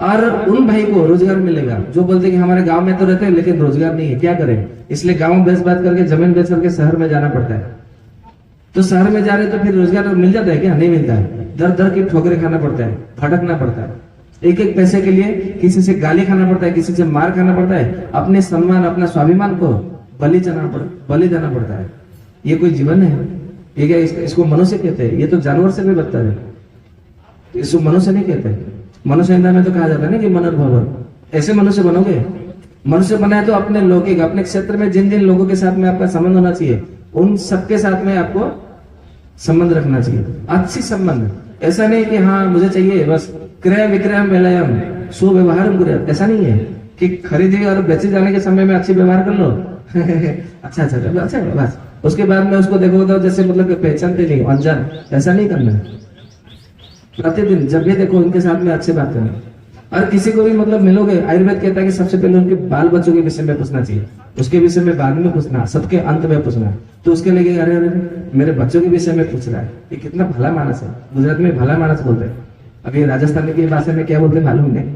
और उन भाई को रोजगार मिलेगा जो बोलते कि हमारे गांव में तो रहते हैं लेकिन रोजगार नहीं है, क्या करें, इसलिए गांव बेच बात करके जमीन बेच करके शहर में जाना पड़ता है। तो शहर में जा रहे तो फिर रोजगार मिल जाता है क्या? नहीं मिलता है। दर दर की ठोकरें खाना पड़ता है, भटकना पड़ता है, एक एक पैसे के लिए किसी से गाली खाना पड़ता है, किसी से मार खाना पड़ता है, अपने सम्मान अपना स्वाभिमान को बलि देना पड़ता है। ये कोई जीवन है? ये क्या इसको मनुष्य कहते हैं? ये तो जानवर से भी बदतर है, इसको मनुष्य नहीं कहते। मनुष्य में तो कहा जाता है ना कि मनोभव, ऐसे मनुष्य बनोगे। मनुष्य बनाए तो अपने लौकिक अपने क्षेत्र में जिन जिन लोगों के साथ में आपका संबंध होना चाहिए, उन सबके साथ में आपको संबंध रखना चाहिए, अच्छी संबंध। ऐसा नहीं कि हाँ मुझे चाहिए बस क्रय विक्रय विलयम सुव्यवहार, ऐसा नहीं है कि खरीदे और बेचे जाने के समय में अच्छी व्यवहार कर लो अच्छा बस, उसके बाद में उसको देखो तो जैसे मतलब कि पहचानते नहीं, अनजान, ऐसा नहीं करना है। प्रतिदिन जब भी देखो उनके साथ में अच्छे बात करना। और किसी को भी मतलब मिलोगे, आयुर्वेद कहता है कि सबसे पहले उनके बाल बच्चों के विषय में पूछना चाहिए, उसके विषय में बाद में पूछना, सबके अंत में पूछना। तो उसके लगे अरे मेरे बच्चों के विषय में पूछ रहा है, ये कितना भला मानस है। गुजरात में भला मानस बोलते हैं, अभी राजस्थान की भाषा में क्या बोलते हैं मालूम नहीं।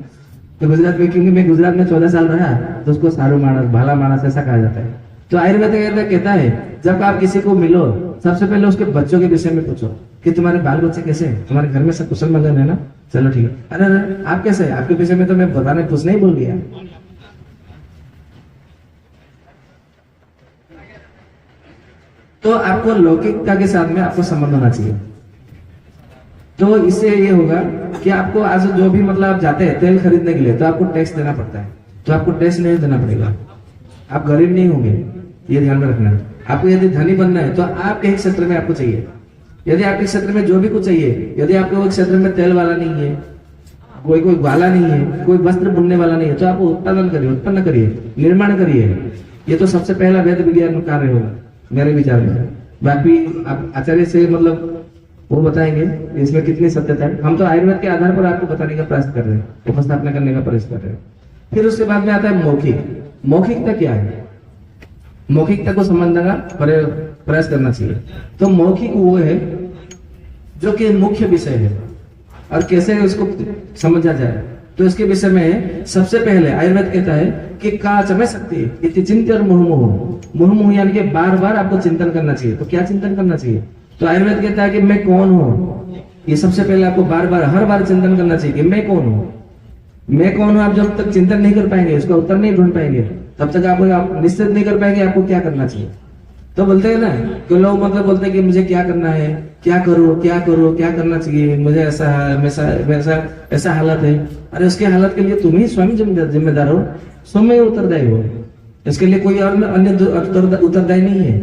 तो गुजरात में, क्योंकि मैं गुजरात में 14 साल रहा, तो उसको सारू मानस, भला मानस ऐसा कहा जाता है। तो आयुर्वेद कहता है जब आप किसी को मिलो सबसे पहले उसके बच्चों के विषय में पूछो कि तुम्हारे बाल बच्चे कैसे हैं, तुम्हारे घर में सब कुशल मंगल है ना, चलो ठीक है। अरे आप कैसे हैं, आपके विषय में तो मैं बताने पूछना ही भूल गया। तो आपको लौकिकता के साथ में आपको संबंध होना चाहिए। तो इससे ये होगा कि आपको आज जो भी मतलब आप जाते हैं तेल खरीदने के लिए, तो आपको टैक्स देना पड़ता है, तो आपको टैक्स नहीं देना पड़ेगा, आप गरीब नहीं होंगे, ये ध्यान में रखना है। आपको यदि धनी बनना है तो आपके क्षेत्र में आपको चाहिए, यदि आपके क्षेत्र में जो भी कुछ चाहिए, यदि आपके क्षेत्र में तेल वाला नहीं है, कोई वाला नहीं है, कोई वस्त्र बुनने वाला नहीं है, तो आप उत्पादन करिए, उत्पन्न करिए, निर्माण करिए। ये तो सबसे पहला वेद विज्ञान कार्य होगा मेरे विचार में। बाकी आप आचार्य से मतलब वो बताएंगे इसमें कितनी सत्यता है। हम तो आयुर्वेद के आधार पर आपको बताने का प्रयास कर रहे हैं, उपस्थापना करने का प्रयास कर रहे हैं। फिर उसके बाद में आता है मौखिक। मौखिकता क्या है? मौखिकता को समझने का प्रयास करना चाहिए। तो मौखिक वो है जो कि मुख्य विषय है, और कैसे उसको समझा जाए, तो इसके विषय में सबसे पहले आयुर्वेद कहता है कि काच में शक्ति इति चिंतन मुहुर्मुहु, यानी कि बार बार आपको चिंतन करना चाहिए। तो क्या चिंतन करना चाहिए? तो आयुर्वेद कहता है कि मैं कौन हूँ, ये सबसे पहले आपको बार बार हर बार चिंतन करना चाहिए कि मैं कौन हूँ, मैं कौन हूँ। आप जब तक चिंतन नहीं कर पाएंगे, उसका उत्तर नहीं ढूंढ पाएंगे, तब तक आप निश्चित नहीं कर पाएंगे आपको क्या करना चाहिए। तो बोलते हैं ना कि लोग मतलब बोलते हैं कि मुझे क्या करना है, क्या करो क्या करो, क्या करना चाहिए, मुझे ऐसा है, ऐसा हालत है। अरे उसके हालत के लिए तुम ही स्वयं जिम्मेदार हो, स्वयं ही उत्तरदायी हो, इसके लिए कोई और अन्य उत्तरदायी नहीं है,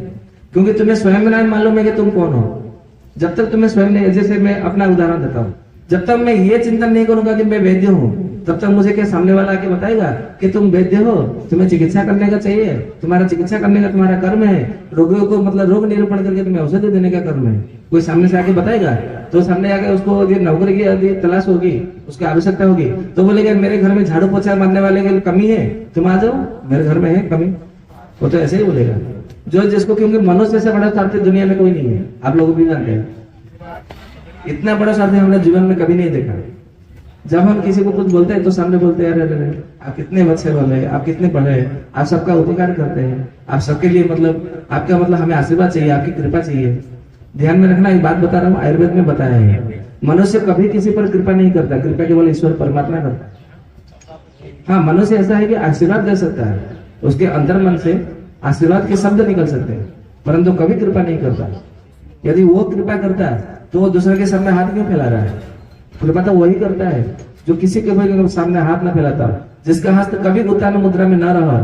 क्योंकि तुम्हें स्वयं नहीं मालूम है कि तुम कौन हो। जब तक तुम्हें स्वयं नहीं, जैसे मैं अपना उदाहरण देता हूँ, जब तक मैं ये चिंतन नहीं करूंगा कि मैं वैद्य हूँ, तब तक मुझे क्या सामने वाला आके बताएगा कि तुम वैद्य हो, तुम्हें चिकित्सा करने का चाहिए, तुम्हारा चिकित्सा करने का तुम्हारा कर्म है, रोगियों को मतलब रोग निरूपण करके तुम्हें औषधि देने का कर्म है। कोई सामने से आके बताएगा तो सामने आके उसको यदि नौकरी की यदि तलाश होगी, उसकी आवश्यकता होगी, तो बोलेगा मेरे घर में झाड़ू पोछा मारने वाले की कमी है, तुम आ जाओ मेरे घर में है कमी। वो तो ऐसे ही बोलेगा जो जिसको, क्योंकि मनुष्य से बड़ा स्वार्थी दुनिया में कोई नहीं है। आप लोग भी जानते हैं इतना बड़ा स्वार्थी हमने जीवन में कभी नहीं देखा। जब हम किसी को कुछ बोलते हैं तो सामने बोलते हैं अरे आप कितने अच्छे वाले, आप कितने बड़े हैं, आप सबका उपकार करते हैं, आप सबके लिए मतलब आपका मतलब हमें आशीर्वाद चाहिए, आपकी कृपा चाहिए। ध्यान में रखना, एक बात बता रहा हूँ, आयुर्वेद में बताया है मनुष्य कभी किसी पर कृपा नहीं करता, कृपा केवल ईश्वर परमात्मा करता है। हाँ, मनुष्य ऐसा है कि आशीर्वाद दे सकता है, उसके अंतर मन से आशीर्वाद के शब्द निकल सकते हैं, परंतु कभी कृपा नहीं करता। यदि वो कृपा करता है तो वो दूसरे के सामने हाथ क्यों फैला रहा है? कृपा तो वही करता है जो किसी के भी सामने हाथ ना फैलाता, जिसका हस्त कभी उत्तान मुद्रा में ना रहा,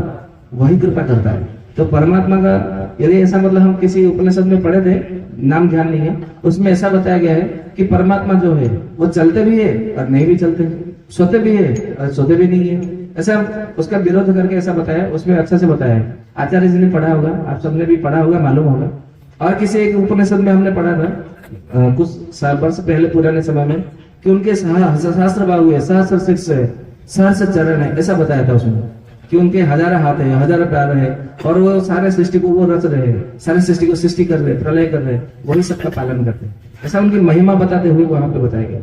वही कृपा करता है। तो परमात्मा का यदि ऐसा मतलब हम किसी उपनिषद में पढ़े थे, नाम ध्यान नहीं है, उसमें ऐसा बताया गया है कि परमात्मा जो है वो चलते भी है और नहीं भी चलते, सोते भी है और सोते भी नहीं है। ऐसा उसका विरोध करके ऐसा बताया, उसमें अच्छे से बताया है। आचार्य जी ने पढ़ा होगा, आप सबने भी पढ़ा होगा, मालूम होगा। और किसी एक उपनिषद में हमने पढ़ा था कुछ वर्ष पहले पुराने समय में कि उनके सहस्त्र बाहु है, सहस्त्र शीर्ष है, सहस्त्र चरण है, ऐसा बताया था उसमें कि उनके 1000 हाथ है, 1000 पैर है और वो सारे सृष्टि को वो रच रहे हैं, सारे सृष्टि को सृष्टि कर रहे, प्रलय कर रहे, वही सबका पालन करते हैं। ऐसा उनकी महिमा बताते हुए वहां पे बताया गया।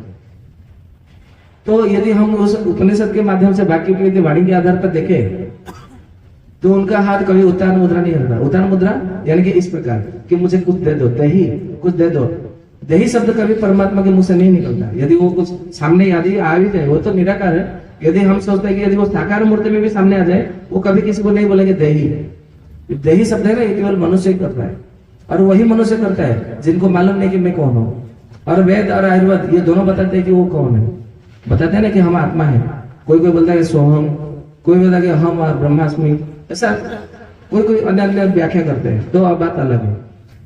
तो यदि हम उस उपनिषद के माध्यम से वाक्य की यदि वाणी के आधार पर देखें तो उनका हाथ कभी उत्तान मुद्रा नहीं करता। उत्तान मुद्रा यानी कि इस प्रकार कि मुझे कुछ दे दो, दही कुछ दे दो। दही शब्द कभी परमात्मा के मुंह से नहीं निकलता। यदि वो कुछ सामने यदि आ भी जाए, वो तो निराकार है। यदि हम सोचते हैं कि यदि वो साकार मूर्ति में भी सामने आ जाए, वो कभी किसी को नहीं बोलेंगे दही। दही शब्द है ना, ये केवल मनुष्य ही करता है और वही मनुष्य करता है जिनको मालूम नहीं कि मैं कौन हूँ। और वेद और आयुर्वेद ये दोनों बताते हैं कि वो कौन है, बताते हैं ना कि हम आत्मा है। कोई कोई बोलता है सोहम, कोई बोलता है कि हम ब्रह्मास्मि, ऐसा कोई कोई अन्य अन्य व्याख्या करते हैं। तो अब बात अलग है।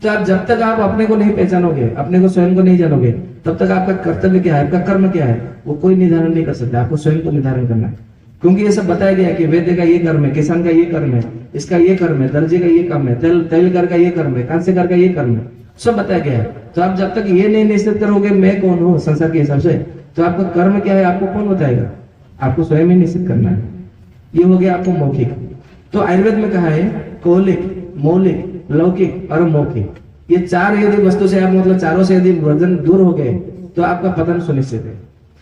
तो आप जब तक आप अपने को नहीं पहचानोगे, अपने को स्वयं को नहीं जानोगे, तब तक आपका कर्तव्य क्या है, आपका कर्म क्या है, वो कोई निर्धारण नहीं कर सकता। आपको स्वयं को निर्धारण करना है, क्योंकि ये सब बताया गया कि वैद्य का ये कर्म है, किसान का ये कर्म है, इसका ये कर्म है, दर्जी का ये कर्म है, तैलकर का ये कर्म है, कांस्यकार का ये कर्म है, सब बताया गया है। तो आप जब तक ये नहीं निश्चित करोगे मैं कौन हूँ संसार के हिसाब से, तो आपका कर्म क्या है आपको कौन बताएगा? आपको स्वयं ही निश्चित करना है। ये हो गया आपको मौखिक। तो आयुर्वेद में कहा है कौलिक, मौलिक, लौकिक और मौखिक। ये चार यदि वस्तु से आप मतलब चारों से यदि वर्जन दूर हो गए तो आपका पतन सुनिश्चित है।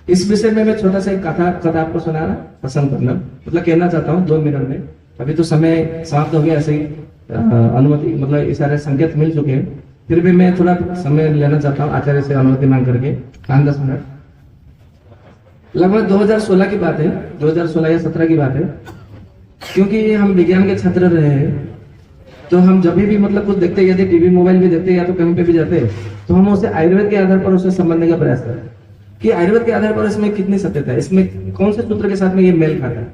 इस विषय में मैं छोटा सा एक कथा आपको सुनाना पसंद करना मतलब कहना चाहता हूँ 2 मिनट में। अभी तो समय समाप्त हो गया, ऐसे ही अनुमति मतलब इस सारे संकेत मिल चुके हैं, फिर भी मैं थोड़ा समय लेना चाहता हूँ आचार्य से अनुमति मांग करके 5-10 मिनट। लगभग 2016 की बात है, 2016 या 17 की बात है। क्योंकि हम विज्ञान के छात्र रहे हैं तो हम जब भी मतलब कुछ देखते हैं, यदि टीवी मोबाइल भी देखते हैं या तो कहीं पे भी जाते हैं, तो हम उसे आयुर्वेद के आधार पर उसे समझने का प्रयास करते हैं कि आयुर्वेद के आधार पर इसमें कितनी सत्यता है, इसमें कौन से सूत्र के साथ में ये मेल खाता है,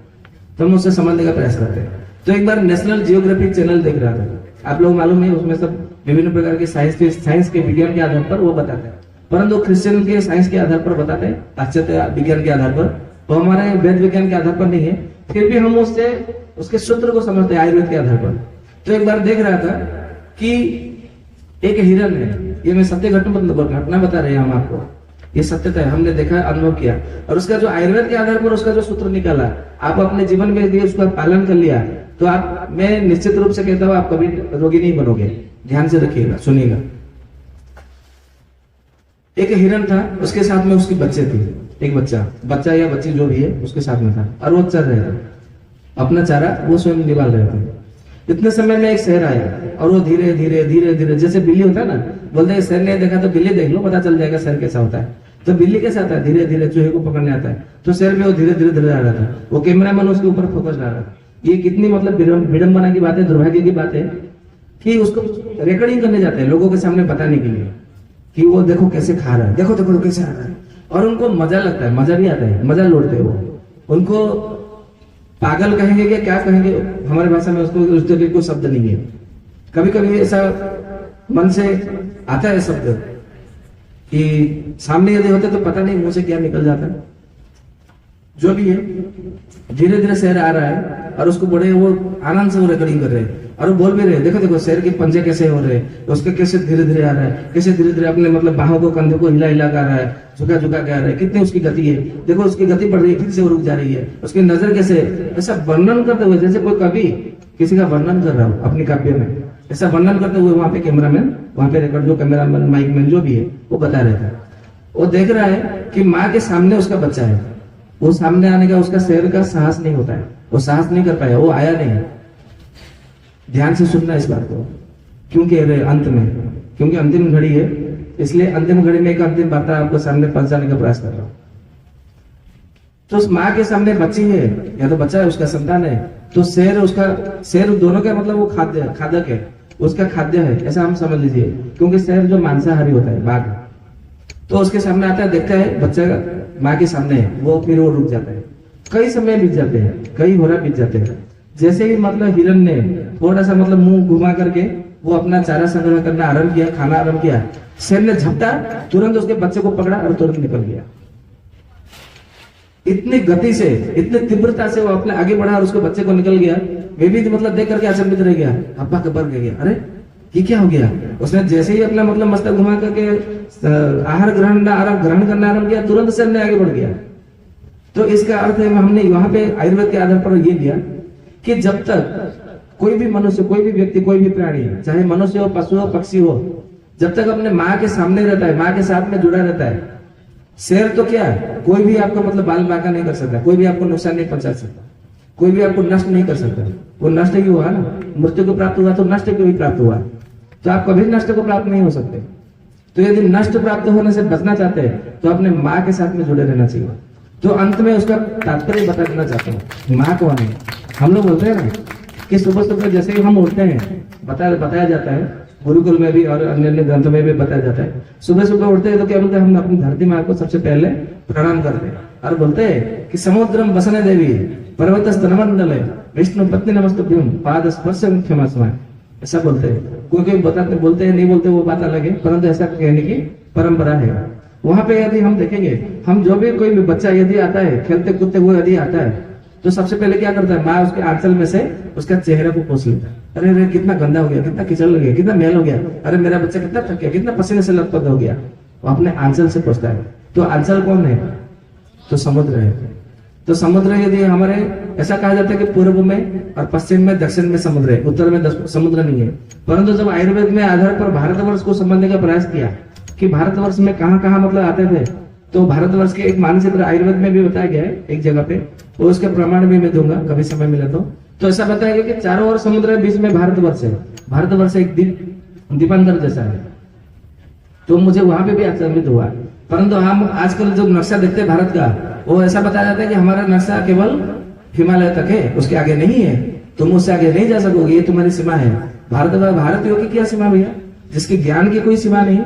तो हम उससे समझने का प्रयास करते हैं। तो एक बार नेशनल जियोग्राफिक चैनल देख रहा था, आप लोग मालूम है उसमें सब विभिन्न प्रकार के साइंस के विज्ञान के आधार पर वो बताते हैं, परंतु क्रिश्चियन के साइंस के आधार पर बताते हैं, पाश्चात्य विज्ञान के आधार पर, वो हमारे वेद विज्ञान के आधार पर नहीं है। फिर भी हम उससे उसके सूत्र को समझते हैं आयुर्वेद के आधार पर। तो एक बार देख रहा था कि एक हिरन है, ये मैं सत्य घटना बता रहे हैं हम आपको, ये सत्यता है, हमने देखा अनुभव किया, और उसका जो आयुर्वेद के आधार पर उसका जो सूत्र निकाला, आप अपने जीवन में यदि उसका पालन कर लिया तो आप, मैं निश्चित रूप से कहता हूँ आप कभी रोगी नहीं बनोगे। ध्यान से रखिएगा, सुनिएगा। एक हिरन था, उसके साथ में उसकी बच्चे थी, एक बच्चा या बच्ची जो भी है उसके साथ में था, और वो चर रहे थे, अपना चारा वो स्वयं निकाल रहे थे। इतने समय में एक शेर आया और वो धीरे धीरे धीरे धीरे, जैसे बिल्ली होता है ना, बोलते हैं शेर ने देखा तो बिल्ली देख लो, पता चल जाएगा शेर कैसा होता है। तो बिल्ली कैसे आता है, धीरे धीरे चूहे को पकड़ने आता है, तो शेर भी वो धीरे धीरे धीरे आ रहा था, वो कैमरामैन उसके ऊपर फोकस डाल रहा था। ये कितनी मतलब विडंबना की बात है, दुर्भाग्य की बात है कि उसको रिकॉर्डिंग करने जाते हैं लोगों के सामने बताने के लिए कि वो देखो कैसे खा रहा है, देखो देखो कैसे आ रहा है, और उनको मजा लगता है, मजा भी आता है, मजा लौटते हैं वो। उनको पागल कहेंगे कि क्या कहेंगे, हमारे भाषा में उसको उसके लिए कोई शब्द नहीं है। कभी कभी ऐसा मन से आता है शब्द कि सामने यदि होते तो पता नहीं मुंह से क्या निकल जाता है। जो भी है धीरे धीरे शेर आ रहा है और उसको बड़े वो आनंद से वो रिकॉर्डिंग कर रहे हैं और वो बोल भी रहे हैं, देखो देखो शेर के पंजे कैसे हो रहे हैं, उसके कैसे धीरे धीरे आ रहा है, कैसे धीरे धीरे अपने मतलब बाहों को कंधे को हिला हिला कर आ रहा है, झुका झुका के आ रहा है, कितनी उसकी गति है, देखो उसकी गति बढ़ रही है, फिर से वो रुक जा रही है, उसकी नजर कैसे, ऐसा वर्णन करते हुए जैसे कोई कवि किसी का वर्णन कर रहा हो अपने काव्य में, ऐसा वर्णन करते हुए वहां पे कैमरामैन, वहां पे रिकॉर्ड जो कैमरामैन माइक मैन जो भी है वो बता रहा था। वो देख रहा है कि माँ के सामने उसका बच्चा है, वो सामने आने का उसका शेर का साहस नहीं होता है, वो साहस नहीं कर पाया, वो आया नहीं। ध्यान से सुनना इस बात को, क्यों कह रहे अंत में, क्योंकि अंतिम घड़ी है, इसलिए अंतिम घड़ी में एक अंतिम वार्ता आपको सामने पहुंचाने का प्रयास कर रहा हूं। तो उस माँ के सामने बच्ची है या तो बच्चा है, उसका संतान है, तो शेर उसका, शेर दोनों का मतलब वो खाद्य खादक है, उसका खाद्य है, ऐसा हम समझ लीजिए, क्योंकि शेर जो मांसाहारी होता है बाघ, तो उसके सामने आता है, देखता है बच्चा माँ के सामने है, वो फिर वो रुक जाता है। कई समय बीत जाते हैं, कई होरा बीत जाते हैं, जैसे ही मतलब हिरन ने थोड़ा सा मतलब मुंह घुमा करके वो अपना चारा संग्रह करना आरंभ किया, खाना आरंभ किया, शेर ने झपटा, तुरंत उसके बच्चे को पकड़ा और तुरंत निकल गया। इतनी गति से, इतनी तीव्रता से वो अपने आगे बढ़ा और उसके बच्चे को निकल गया। वे भी मतलब देख करके अचंभित रह गया, अब्बा कबर गया, अरे ये क्या हो गया। उसने जैसे ही अपना मतलब मस्तक घुमा करके आहार ग्रहण करना आरंभ किया, तुरंत शेर ने आगे बढ़ गया। तो इसका अर्थ है, हमने वहां पे आयुर्वेद के आधार पर ये लिया कि जब तक कोई भी मनुष्य, कोई भी व्यक्ति, कोई भी प्राणी, चाहे मनुष्य हो, पशु हो, पक्षी हो, जब तक अपने माँ के सामने रहता है, माँ के साथ में जुड़ा रहता है, शेर तो क्या, कोई भी आपको मतलब बाल बांका नहीं कर सकता, कोई भी आपको नुकसान नहीं पहुंचा सकता, कोई भी आपको नष्ट नहीं कर सकता। वो नष्ट ही हुआ ना, मृत्यु को प्राप्त हुआ तो नष्ट को भी प्राप्त हुआ, तो आप कभी नष्ट को प्राप्त नहीं हो सकते। तो यदि नष्ट प्राप्त होने से बचना चाहते हैं तो अपने माँ के साथ में जुड़े रहना चाहिए। तो अंत में उसका तात्पर्य बता देना चाहता हूँ। माँ कौन है? हम लोग बोलते हैं ना कि सुबह सुबह जैसे ही हम उठते हैं, बताया जाता है, गुरुकुल में भी और अन्य ग्रंथों में भी बताया जाता है, सुबह सुबह उठते हैं तो क्या बोलते हैं, हम अपनी धरती माँ को सबसे पहले प्रणाम करते हैं और बोलते हैं कि समुद्रम बसने देवी पर्वत स्तनमंडल है विष्णु पत्नी नमस्तुभ्यम पाद स्पर्श मुख्यमस्मय, ऐसा बोलते हैं। कोई बताते, बोलते हैं, नहीं बोलते वो बात अलग है, परंतु ऐसा कहने की परंपरा है। वहां पे यदि हम देखेंगे, हम जो भी कोई भी बच्चा यदि आता है, खेलते कूदते हुए यदि आता है, तो सबसे पहले क्या करता है, माँ उसके आंचल में से उसका चेहरा को पोंछ लेता है। अरे अरे कितना गंदा हो गया, कितना कीचड़ हो गया, कितना मैल हो गया, अरे मेरा बच्चा कितना थक गया, कितना पसीने से लथपथ हो गया, वो अपने आंचल से पोंछता है। तो आंचल कौन है? तो समुद्र है। तो समुद्र यदि हमारे, ऐसा कहा जाता है कि पूर्व में और पश्चिम में, दक्षिण में समुद्र है, उत्तर में समुद्र नहीं है। परंतु जब आयुर्वेद में आधार पर भारतवर्ष को समझने का प्रयास किया कि भारतवर्ष में कहाँ कहाँ मतलब आते थे, तो भारतवर्ष के एक मानचित्र आयुर्वेद में भी बताया गया है एक जगह पे, वो उसके प्रमाण भी मैं दूंगा कभी समय मिला तो ऐसा बताया गया कि चारों ओर समुद्र है, बीच में भारतवर्ष है। भारतवर्ष एक दीपांतर जैसा है। तो मुझे वहां पे भी आचंबित हुआ। परंतु हम आजकल जो नक्शा देखते हैं भारत का, वो ऐसा बताया जाता है कि हमारा नक्शा केवल हिमालय तक है, उसके आगे नहीं है, तुम उससे आगे नहीं जा सकोगे, ये तुम्हारी सीमा है। भारतीयों की क्या सीमा भैया? जिसके ज्ञान की कोई सीमा नहीं,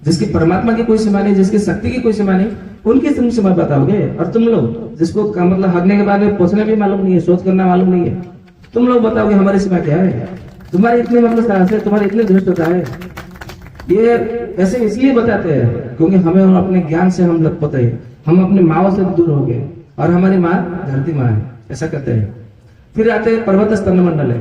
जिसकी परमात्मा की कोई सीमा नहीं, जिसकी शक्ति की कोई सीमा नहीं, उनकी तुम सीमा बताओगे। और तुम लोग जिसको मतलब हगने के बाद में पहुंचने भी मालूम नहीं है, सोच करना मालूम नहीं है, तुम लोग बताओगे हमारी सीमा क्या है? तुम्हारी इतनी मतलब साहस है, तुम्हारी इतनी धृष्टता है। ये ऐसे इसलिए बताते हैं क्योंकि हमें अपने ज्ञान से हम लथपथ है, हम अपने माँ से दूर हो गए और हमारी माँ धरती माँ है, ऐसा कहते हैं। फिर आते हैं पर्वत स्तन मंडल है।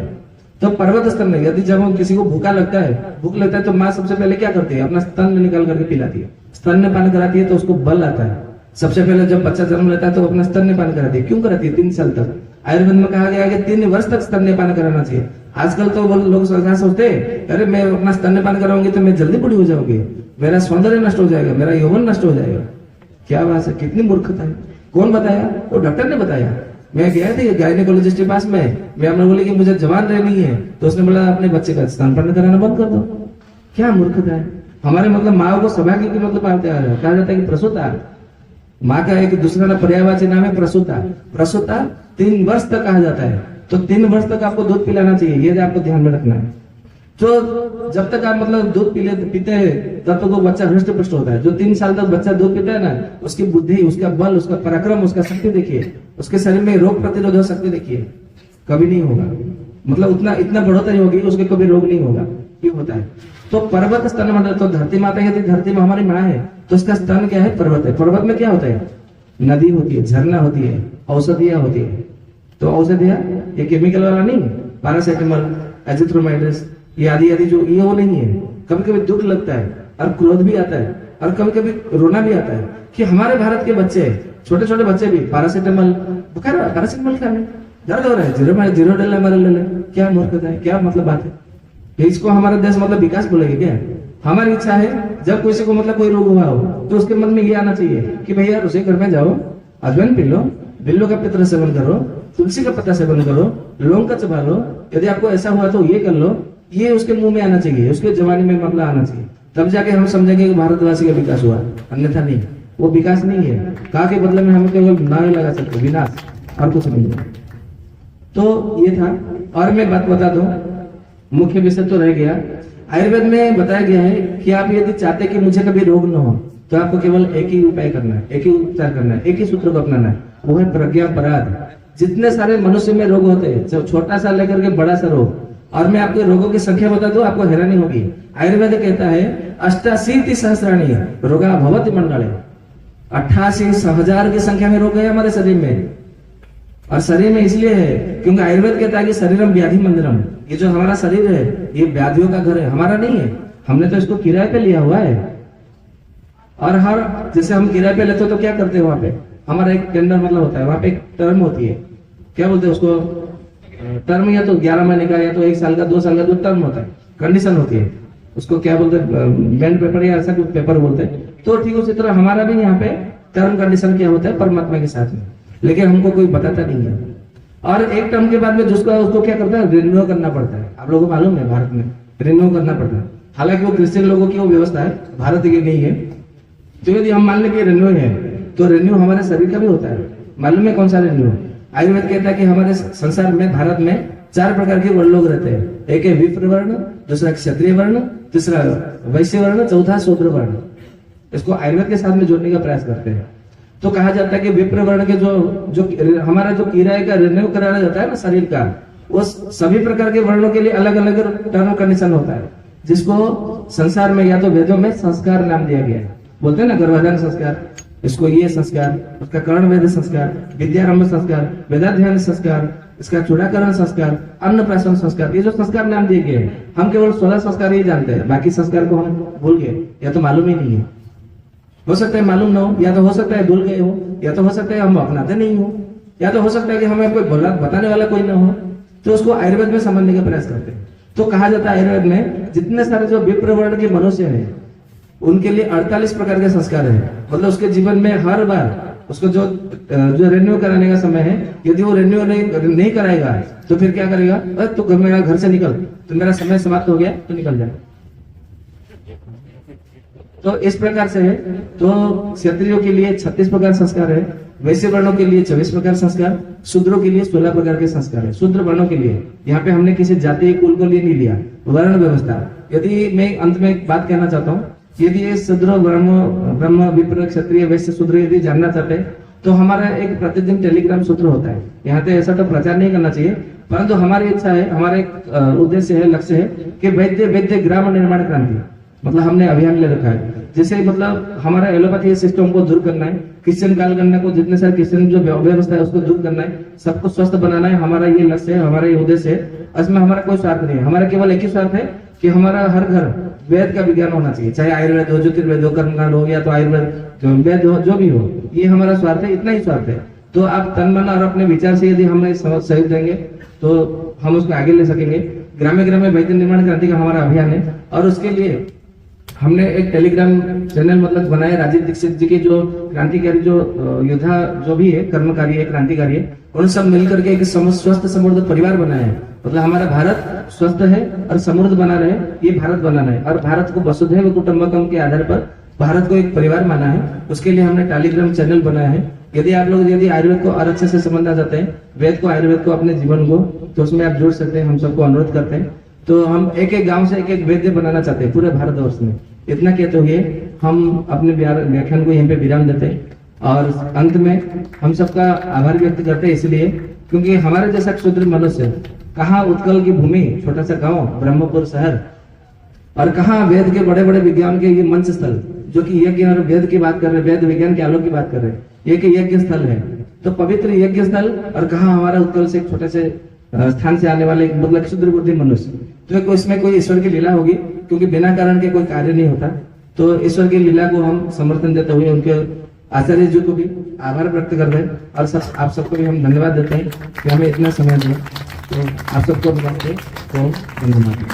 तो पर्वत स्तन में यदि जब हम किसी को भूख लगता है तो माँ सबसे पहले क्या करती है, अपना स्तन निकाल करके पिलाती है, स्तन में पान कराती है, तो उसको बल आता है। सबसे पहले जब बच्चा जन्म लेता है तो अपना स्तन में पान कराती है। क्यों कराती है? 3 साल तक। आयुर्वेद में कहा गया है कि 3 वर्ष तक स्तन में पान कराना चाहिए। आजकल तो लोग सोचते हैं अरे मैं अपना स्तन में पान कराऊंगी तो मैं जल्दी बूढ़ी हो जाऊंगी, मेरा सौंदर्य नष्ट हो जाएगा, मेरा यौवन नष्ट हो जाएगा। क्या बात है, कितनी मूर्खता है। कौन बताया? वो डॉक्टर ने बताया। मैं गया था गायनेकोलॉजिस्ट के पास में, मैं हमने बोले कि मुझे जवान रहनी है, तो उसने बोला अपने बच्चे का स्तनपान कराना बंद कर दो। क्या मूर्खता है। हमारे मतलब माँ को सौभाग्य की मतलब कहा जाता है कि प्रसूता, माँ का एक दूसरा पर्यायवाची नाम है प्रसूता। प्रसूता 3 वर्ष तक कहा जाता है, तो 3 वर्ष तक आपको दूध पिलाना चाहिए, ये आपको ध्यान में रखना है। तो जब तक आप मतलब दूध पीते हैं तब तक वो बच्चा हृष्ट पुष्ट होता है। जो 3 साल तक बच्चा दूध पीता है ना, उसकी बुद्धि, उसका बल, उसका पराक्रम, उसका शक्ति देखिए, उसके शरीर में रोग प्रतिरोधक शक्ति देखिए, कभी नहीं होगा। मतलब इतना बढ़ोतरी होगी, उसके कभी रोग नहीं होगा। क्यों होता है? तो पर्वत स्तन मंडल, तो धरती माता यदि धरती में हमारी माँ है तो उसका स्तन क्या है? पर्वत है। पर्वत में क्या होता है? नदी होती है, झरना होती है, औषधियां होती है। तो औषधियां ये केमिकल वाला नहीं है, पैरासिटामोल, एजिथ्रोमाइसिन ये आदि आदि जो ये वो नहीं है। कभी कभी दुख लगता है और क्रोध भी आता है और कभी कभी रोना भी आता है कि हमारे भारत के बच्चे, छोटे छोटे बच्चे भी पैरासिटामोल बुखार पैरासिटामोल खा रहे हैं, दर्द हो रहा है, जीरो डल मरल ले, क्या मूर्खता है, क्या मतलब बात है। इसको हमारा देश मतलब विकास बोलेंगे क्या? हमारी इच्छा है जब किसी को मतलब कोई रोग हुआ हो तो उसके मन में ये आना चाहिए कि भैया रसोई घर में जाओ, अजवाइन पी लो, बिल्लो का पत्र सेवन करो, तुलसी का पत्ता सेवन करो, लौंग का चबा लो, यदि आपको ऐसा हुआ तो ये कर लो। ये उसके मुंह में आना चाहिए, उसके जवानी में मामला आना चाहिए, तब जाके हम समझेंगे कि भारतवासी का विकास हुआ, अन्यथा नहीं। वो विकास नहीं है, का के बदले में हम केवल नारे लगा सकते, विनाश और कुछ नहीं है। तो ये था। और मैं बात बता दूं, मुख्य विषय तो रह गया। आयुर्वेद में बताया गया है कि आप यदि चाहते हैं कि मुझे कभी रोग न हो तो आपको केवल एक ही उपाय करना है, एक ही उपचार करना है, एक ही सूत्र को अपनाना है, वो है प्रज्ञा पराध। जितने सारे मनुष्य में रोग होते हैं, छोटा सा लेकर के बड़ा सा रोग, और मैं आपके रोगों की संख्या बता दूं, आपको हैरानी होगी। आयुर्वेद कहता है 88 सहस्राणी रोगा भवति मंडले, 88,000 की संख्या में रोग है हमारे शरीर में। और शरीर में इसलिए है क्योंकि आयुर्वेद कहता है कि शरीरम व्याधि मंदिरम, ये जो हमारा शरीर है ये व्याधियों का घर है, हमारा नहीं है। हमने तो इसको किराए पे लिया हुआ है। और हर जैसे हम किराए पे लेते हो तो क्या करते हैं, वहां पे हमारा एक टेंडर मतलब होता है, वहां पे एक टर्म होती है, क्या बोलते हैं उसको, टर्म या तो 11 महीने का या तो 1 साल का 2 साल का जो टर्म होता है, कंडीशन होती है, उसको क्या बोलते हैं, बैंड पेपर या ऐसा कुछ पेपर बोलते हैं। तो ठीक उसी तरह हमारा भी यहाँ पे टर्म कंडीशन क्या होता है परमात्मा के साथ में, लेकिन हमको कोई बताता नहीं है। और एक टर्म के बाद में जिसका उसको क्या करता है, रिन्यू करना पड़ता है। आप लोगों को मालूम है भारत में रिन्यू करना पड़ता है, हालांकि वो क्रिश्चियन लोगों की वो व्यवस्था है, भारत की नहीं है। तो यदि हम मान लें कि रिन्यू है तो रिन्यू हमारे शरीर का भी होता है। मालूम है कौन सा रिन्यू? आयुर्वेद कहता है कि हमारे संसार में, भारत में 4 प्रकार के वर्ण लोग रहते हैं। एक है विप्र वर्ण, दूसरा क्षत्रिय वर्ण, तीसरा वैश्य वर्ण, चौथा शूद्र वर्ण। इसको आयुर्वेद के साथ में जोड़ने का प्रयास करते हैं। तो कहा जाता है कि विप्र वर्ण के जो हमारा जो किराए का रिन्यू कराया जाता है ना शरीर का, वो सभी प्रकार के वर्णों के लिए अलग अलग टर्म कंडीशन होता है, जिसको संसार में या तो वेदों में संस्कार नाम दिया गया है। बोलते हैं ना गर्भाधान संस्कार, इसको ये संस्कार, उसका कर्ण वेद संस्कार, विद्यारंभ संस्कार, वेदाध्ययन संस्कार, इसका चूड़ाकरण संस्कार, अन्नप्राशन संस्कार, ये जो संस्कार नाम दिए गए हैं, हम केवल 16 संस्कार ही जानते हैं, बाकी संस्कार को हम भूल गए या तो मालूम ही नहीं है। हो सकता है मालूम ना हो, या तो हो सकता है भूल गए हो, या तो हो सकता है हम अपनाते नहीं हो, या तो हो सकता है कि हमें कोई बताने वाला कोई ना हो। तो उसको आयुर्वेद में समझने का प्रयास करते हैं। तो कहा जाता है आयुर्वेद में जितने सारे जो विप्र वर्ण के मनुष्य हैं उनके लिए 48 प्रकार के संस्कार है। मतलब उसके जीवन में हर बार उसको जो रिन्यू कराने का समय है, यदि वो रिन्यू नहीं कराएगा तो फिर क्या करेगा, तो मेरा घर से निकल, तो मेरा समय समाप्त हो गया तो निकल जाए। तो इस प्रकार से है। तो क्षत्रियों के लिए 36 प्रकार संस्कार है, वैश्य वर्णों के लिए 24 प्रकार संस्कार, शूद्रों के लिए 16 प्रकार के संस्कार है। शूद्र वर्णों के लिए यहाँ पे हमने किसी जाति कुल को लिए नहीं लिया, वर्ण व्यवस्था। यदि मैं अंत में एक बात कहना चाहता हूँ, यदि ये शूद्र ब्रह्म विप्र क्षत्रिय वैश्य शूद्र यदि जानना चाहते हैं तो हमारा एक प्रतिदिन टेलीग्राम सूत्र होता है। यहाँ पे ऐसा तो प्रचार नहीं करना चाहिए, परंतु हमारी इच्छा है, हमारा एक उद्देश्य है, लक्ष्य है कि वैद्य ग्राम निर्माण क्रांति, मतलब हमने अभियान ले रखा है। जैसे मतलब हमारा एलोपैथी सिस्टम को दूर करना है, क्रिश्चियन कालगणना को, जितने सारे क्रिश्चियन जो व्यवस्था है उसको दूर करना है, सबको स्वस्थ बनाना है, हमारा ये लक्ष्य है, हमारा ये उद्देश्य है। इसमें हमारा कोई स्वार्थ नहीं है, हमारा केवल एक ही स्वार्थ है कि हमारा हर घर वेद का विज्ञान होना चाहिए, चाहे आयुर्वेद हो, ज्योतिर्वेद हो, कर्मकांड हो, या तो आयुर्वेद वेद हो, जो भी हो, ये हमारा स्वार्थ है, इतना ही स्वार्थ है। तो आप तन मन और अपने विचार से यदि हमें सहयोग देंगे तो हम उसको आगे ले सकेंगे। ग्रामे ग्रामे वैद्य निर्माण क्रांति का हमारा अभियान है, और उसके लिए हमने एक टेलीग्राम चैनल मतलब बनाया। राजीव दीक्षित जी के जो क्रांतिकारी जो योद्धा जो भी है, कर्मकारी है, क्रांतिकारी है, उन सब मिलकर के एक स्वस्थ समृद्ध परिवार बनाया है। मतलब हमारा भारत स्वस्थ है और समृद्ध बना रहे, ये भारत बनाना है। और भारत को वसुधैव कुटुंबकम के आधार पर भारत को एक परिवार माना है, उसके लिए हमने टेलीग्राम चैनल बनाया है। यदि आप लोग यदि आयुर्वेद को और अच्छे से समझना चाहते हैं, वेद को, आयुर्वेद को, अपने जीवन को, तो उसमें आप जुड़ सकते हैं। हम सबको अनुरोध करते हैं। तो हम एक एक गांव से एक एक वैद्य बनाना चाहते हैं पूरे भारतवर्ष में। इतना कहते हुए हम अपने व्याख्यान को यहीं पे विराम देते हैं, और अंत में हम सबका आभार व्यक्त करते हैं, इसलिए क्योंकि हमारे जैसा क्षुद्र मनुष्य, कहाँ उत्कल की भूमि, छोटा सा गांव ब्रह्मपुर शहर, और कहाँ वेद के बड़े बड़े विज्ञान के ये मंच स्थल, जो कि यज्ञ और वेद की बात कर रहे हैं, वेद विज्ञान के आलोक की बात कर रहे हैं। एक यज्ञ स्थल है, तो पवित्र यज्ञ स्थल और कहा हमारा उत्कल से एक छोटे से स्थान से आने वाले एक मतलब क्षुद्र बुद्धि मनुष्य, तो इसमें कोई ईश्वर की लीला होगी, क्योंकि बिना कारण के कोई कार्य नहीं होता। तो ईश्वर की लीला को हम समर्थन देते हुए उनके आचार्य जी को भी आभार व्यक्त करते हैं और सब आप सबको भी हम धन्यवाद देते हैं कि हमें इतना समय दिया। तो आप सबको धन्यवाद।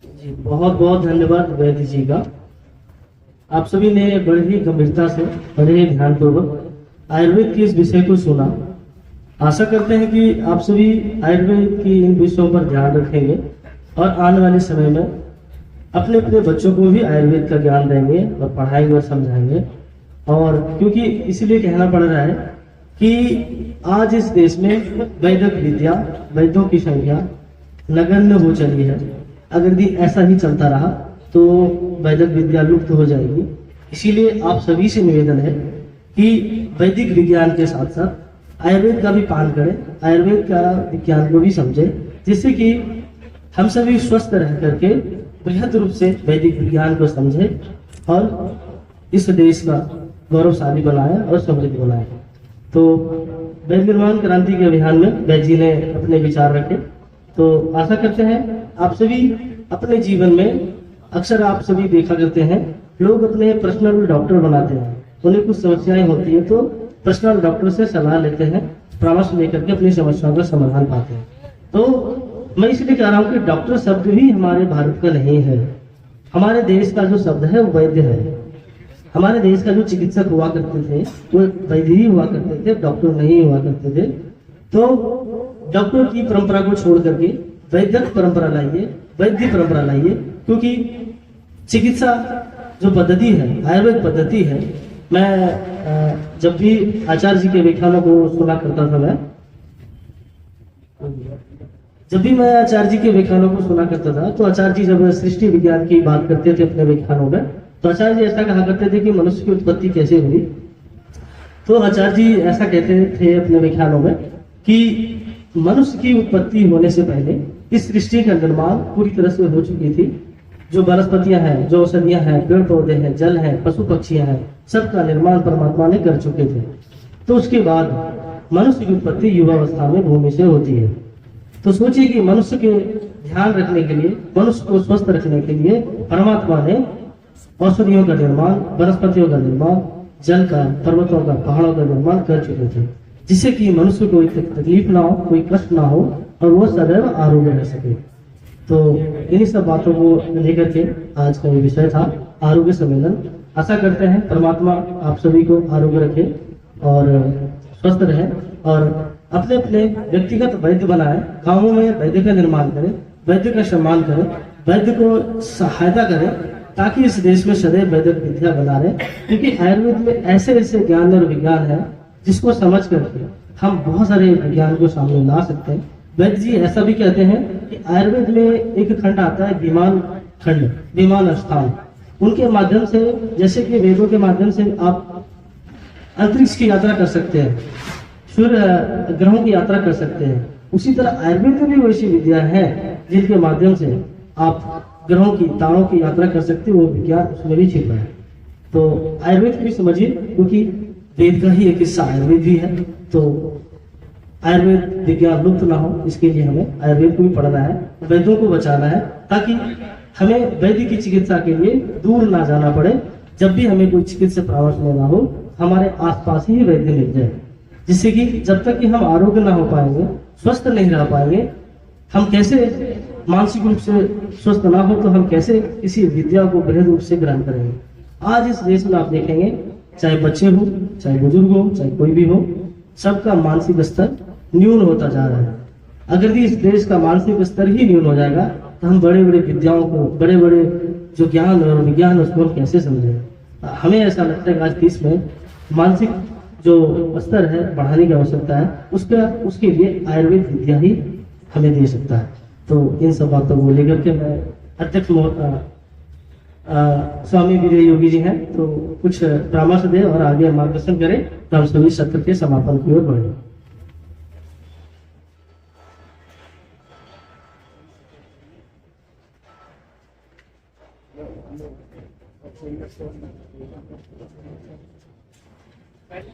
जी बहुत बहुत धन्यवाद वैद्य जी का। आप सभी ने बड़े ही गंभीरता से, बड़े ही ध्यानपूर्वक आयुर्वेद के इस विषय को सुना। आशा करते हैं कि आप सभी आयुर्वेद की इन विषयों पर ध्यान रखेंगे और आने वाले समय में अपने अपने बच्चों को भी आयुर्वेद का ज्ञान देंगे और पढ़ाएंगे और समझाएंगे। और क्योंकि इसीलिए कहना पड़ रहा है कि आज इस देश में वैदिक विद्या, वैद्यों की संख्या नगण्य हो चली है। अगर यदि ऐसा ही चलता रहा तो वैदिक विद्या लुप्त हो जाएगी। इसीलिए आप सभी से निवेदन है कि वैदिक विज्ञान के साथ साथ आयुर्वेद का भी पान करें, आयुर्वेद का विज्ञान को भी समझें, जिससे कि हम सभी स्वस्थ रह करके बृहद रूप से वैदिक विज्ञान को समझें और इस देश का गौरवशाली बनाए और समृद्ध बनाए। तो वैद्य निर्माण क्रांति के अभियान में वैद्य जी ने अपने विचार रखे। तो आशा करते हैं आप सभी अपने जीवन में, अक्सर आप सभी देखा करते हैं लोग अपने पर्सनल डॉक्टर बनाते हैं, उन्हें कुछ समस्याएं होती है तो पर्सनल डॉक्टर से सलाह लेते हैं, परामर्श लेकर के अपनी समस्याओं का समाधान पाते हैं। तो मैं इसलिए कह रहा हूँ कि डॉक्टर शब्द भी हमारे भारत का नहीं है। हमारे देश का जो शब्द है वो वैद्य है। हमारे देश का जो चिकित्सक हुआ करते थे वो वैद्य ही हुआ करते थे, डॉक्टर नहीं हुआ करते थे। तो डॉक्टर की परंपरा को छोड़ करके वैदिक परंपरा लाइए, वैद्य परंपरा लाइए, क्योंकि चिकित्सा जो पद्धति है, आयुर्वेद पद्धति है। मैं जब भी आचार्य जी के व्याख्यानों को सुना करता था, जब भी मैं आचार्य जी के व्याख्यानों को सुना करता था तो आचार्य जी जब सृष्टि विज्ञान की बात करते थे अपने व्याख्यानों में, तो आचार्य जी ऐसा कहा करते थे कि मनुष्य की उत्पत्ति कैसे हुई। तो आचार्य जी ऐसा कहते थे अपने व्याख्यानों में कि मनुष्य की उत्पत्ति होने से पहले इस सृष्टि का निर्माण पूरी तरह से हो चुकी थी। जो वनस्पतियां हैं, जो औषधियां हैं, पेड़ पौधे हैं, जल है, पशु पक्षियां हैं, सबका निर्माण परमात्मा ने कर चुके थे। तो उसके बाद मनुष्य की उत्पत्ति युवावस्था में भूमि से होती है। तो सोचिए कि मनुष्य के ध्यान रखने के लिए, मनुष्य को स्वस्थ रखने के लिए परमात्मा ने औषधियों का निर्माण, वनस्पतियों का निर्माण, जल का, पर्वतों का, पहाड़ों का निर्माण कर चुके थे, जिससे कि मनुष्य को कोई तकलीफ ना हो, कोई कष्ट ना हो और वो सदैव आरोग्य रह सके। तो इन्हीं सब बातों को लेकर के आज का ये विषय था, आरोग्य सम्मेलन। आशा करते हैं परमात्मा आप सभी को आरोग्य रखे और स्वस्थ रहे और अपने अपने व्यक्तिगत वैद्य बनाए, गांवों में वैद्य का निर्माण करें, वैद्य का सम्मान करें, वैद्य को सहायता करें, ताकि इस देश में सदैव वैदिक विद्या बना रहे। क्योंकि आयुर्वेद में ऐसे ऐसे ज्ञान और विज्ञान है जिसको समझ करके हम बहुत सारे विज्ञान को सामने ला सकते हैं। वैद्य जी ऐसा भी कहते हैं कि आयुर्वेद में एक खंड आता है विमान खंड, विमान स्थान। उनके माध्यम से, जैसे कि वेदों के माध्यम से आप अंतरिक्ष की यात्रा कर सकते हैं, सूर्य ग्रहों की यात्रा कर सकते हैं, उसी तरह आयुर्वेद में भी वैसी विद्या है जिनके माध्यम से आप ग्रहों की, तारों की यात्रा कर सकते हो। वो विज्ञान उसमें भी छिपा है। तो आयुर्वेद को भी समझिए, क्योंकि वेद का ही एक हिस्सा आयुर्वेद भी है। तो आयुर्वेद विज्ञान लुप्त ना हो, इसके लिए हमें आयुर्वेद को भी पढ़ना है, वैद्यों को बचाना है, ताकि हमें वैद्य की चिकित्सा के लिए दूर ना जाना पड़े। जब भी हमें कोई चिकित्सा परामर्श लेना हो, हमारे आसपास ही वैद्य मिल जाए, जिससे कि जब तक कि हम आरोग्य ना हो पाएंगे, स्वस्थ नहीं रह पाएंगे, हम कैसे मानसिक रूप से स्वस्थ ना हो तो हम कैसे इसी विद्या को बृहद रूप से ग्रहण करेंगे। आज इस देश में आप देखेंगे, चाहे बच्चे हो, चाहे बुजुर्ग हो, चाहे कोई भी हो, सबका मानसिक स्तर न्यून होता जा रहा है। अगर इस देश का मानसिक स्तर ही न्यून हो जाएगा तो हम बड़े बड़े विद्याओं को, बड़े बड़े जो ज्ञान और विज्ञान उसको हम कैसे समझें। हमें ऐसा लगता है कि आज देश में मानसिक जो स्तर है बढ़ाने की आवश्यकता है, उसके लिए आयुर्वेद विद्या ही हमें दे सकता है। तो इन सब बातों को लेकर के मैं अध्यक्ष स्वामी विजय योगी जी हैं, तो कुछ परामर्श दे और आगे मार्गदर्शन करें, तो हम सभी सत्र के समापन की ओर बढ़े। पहले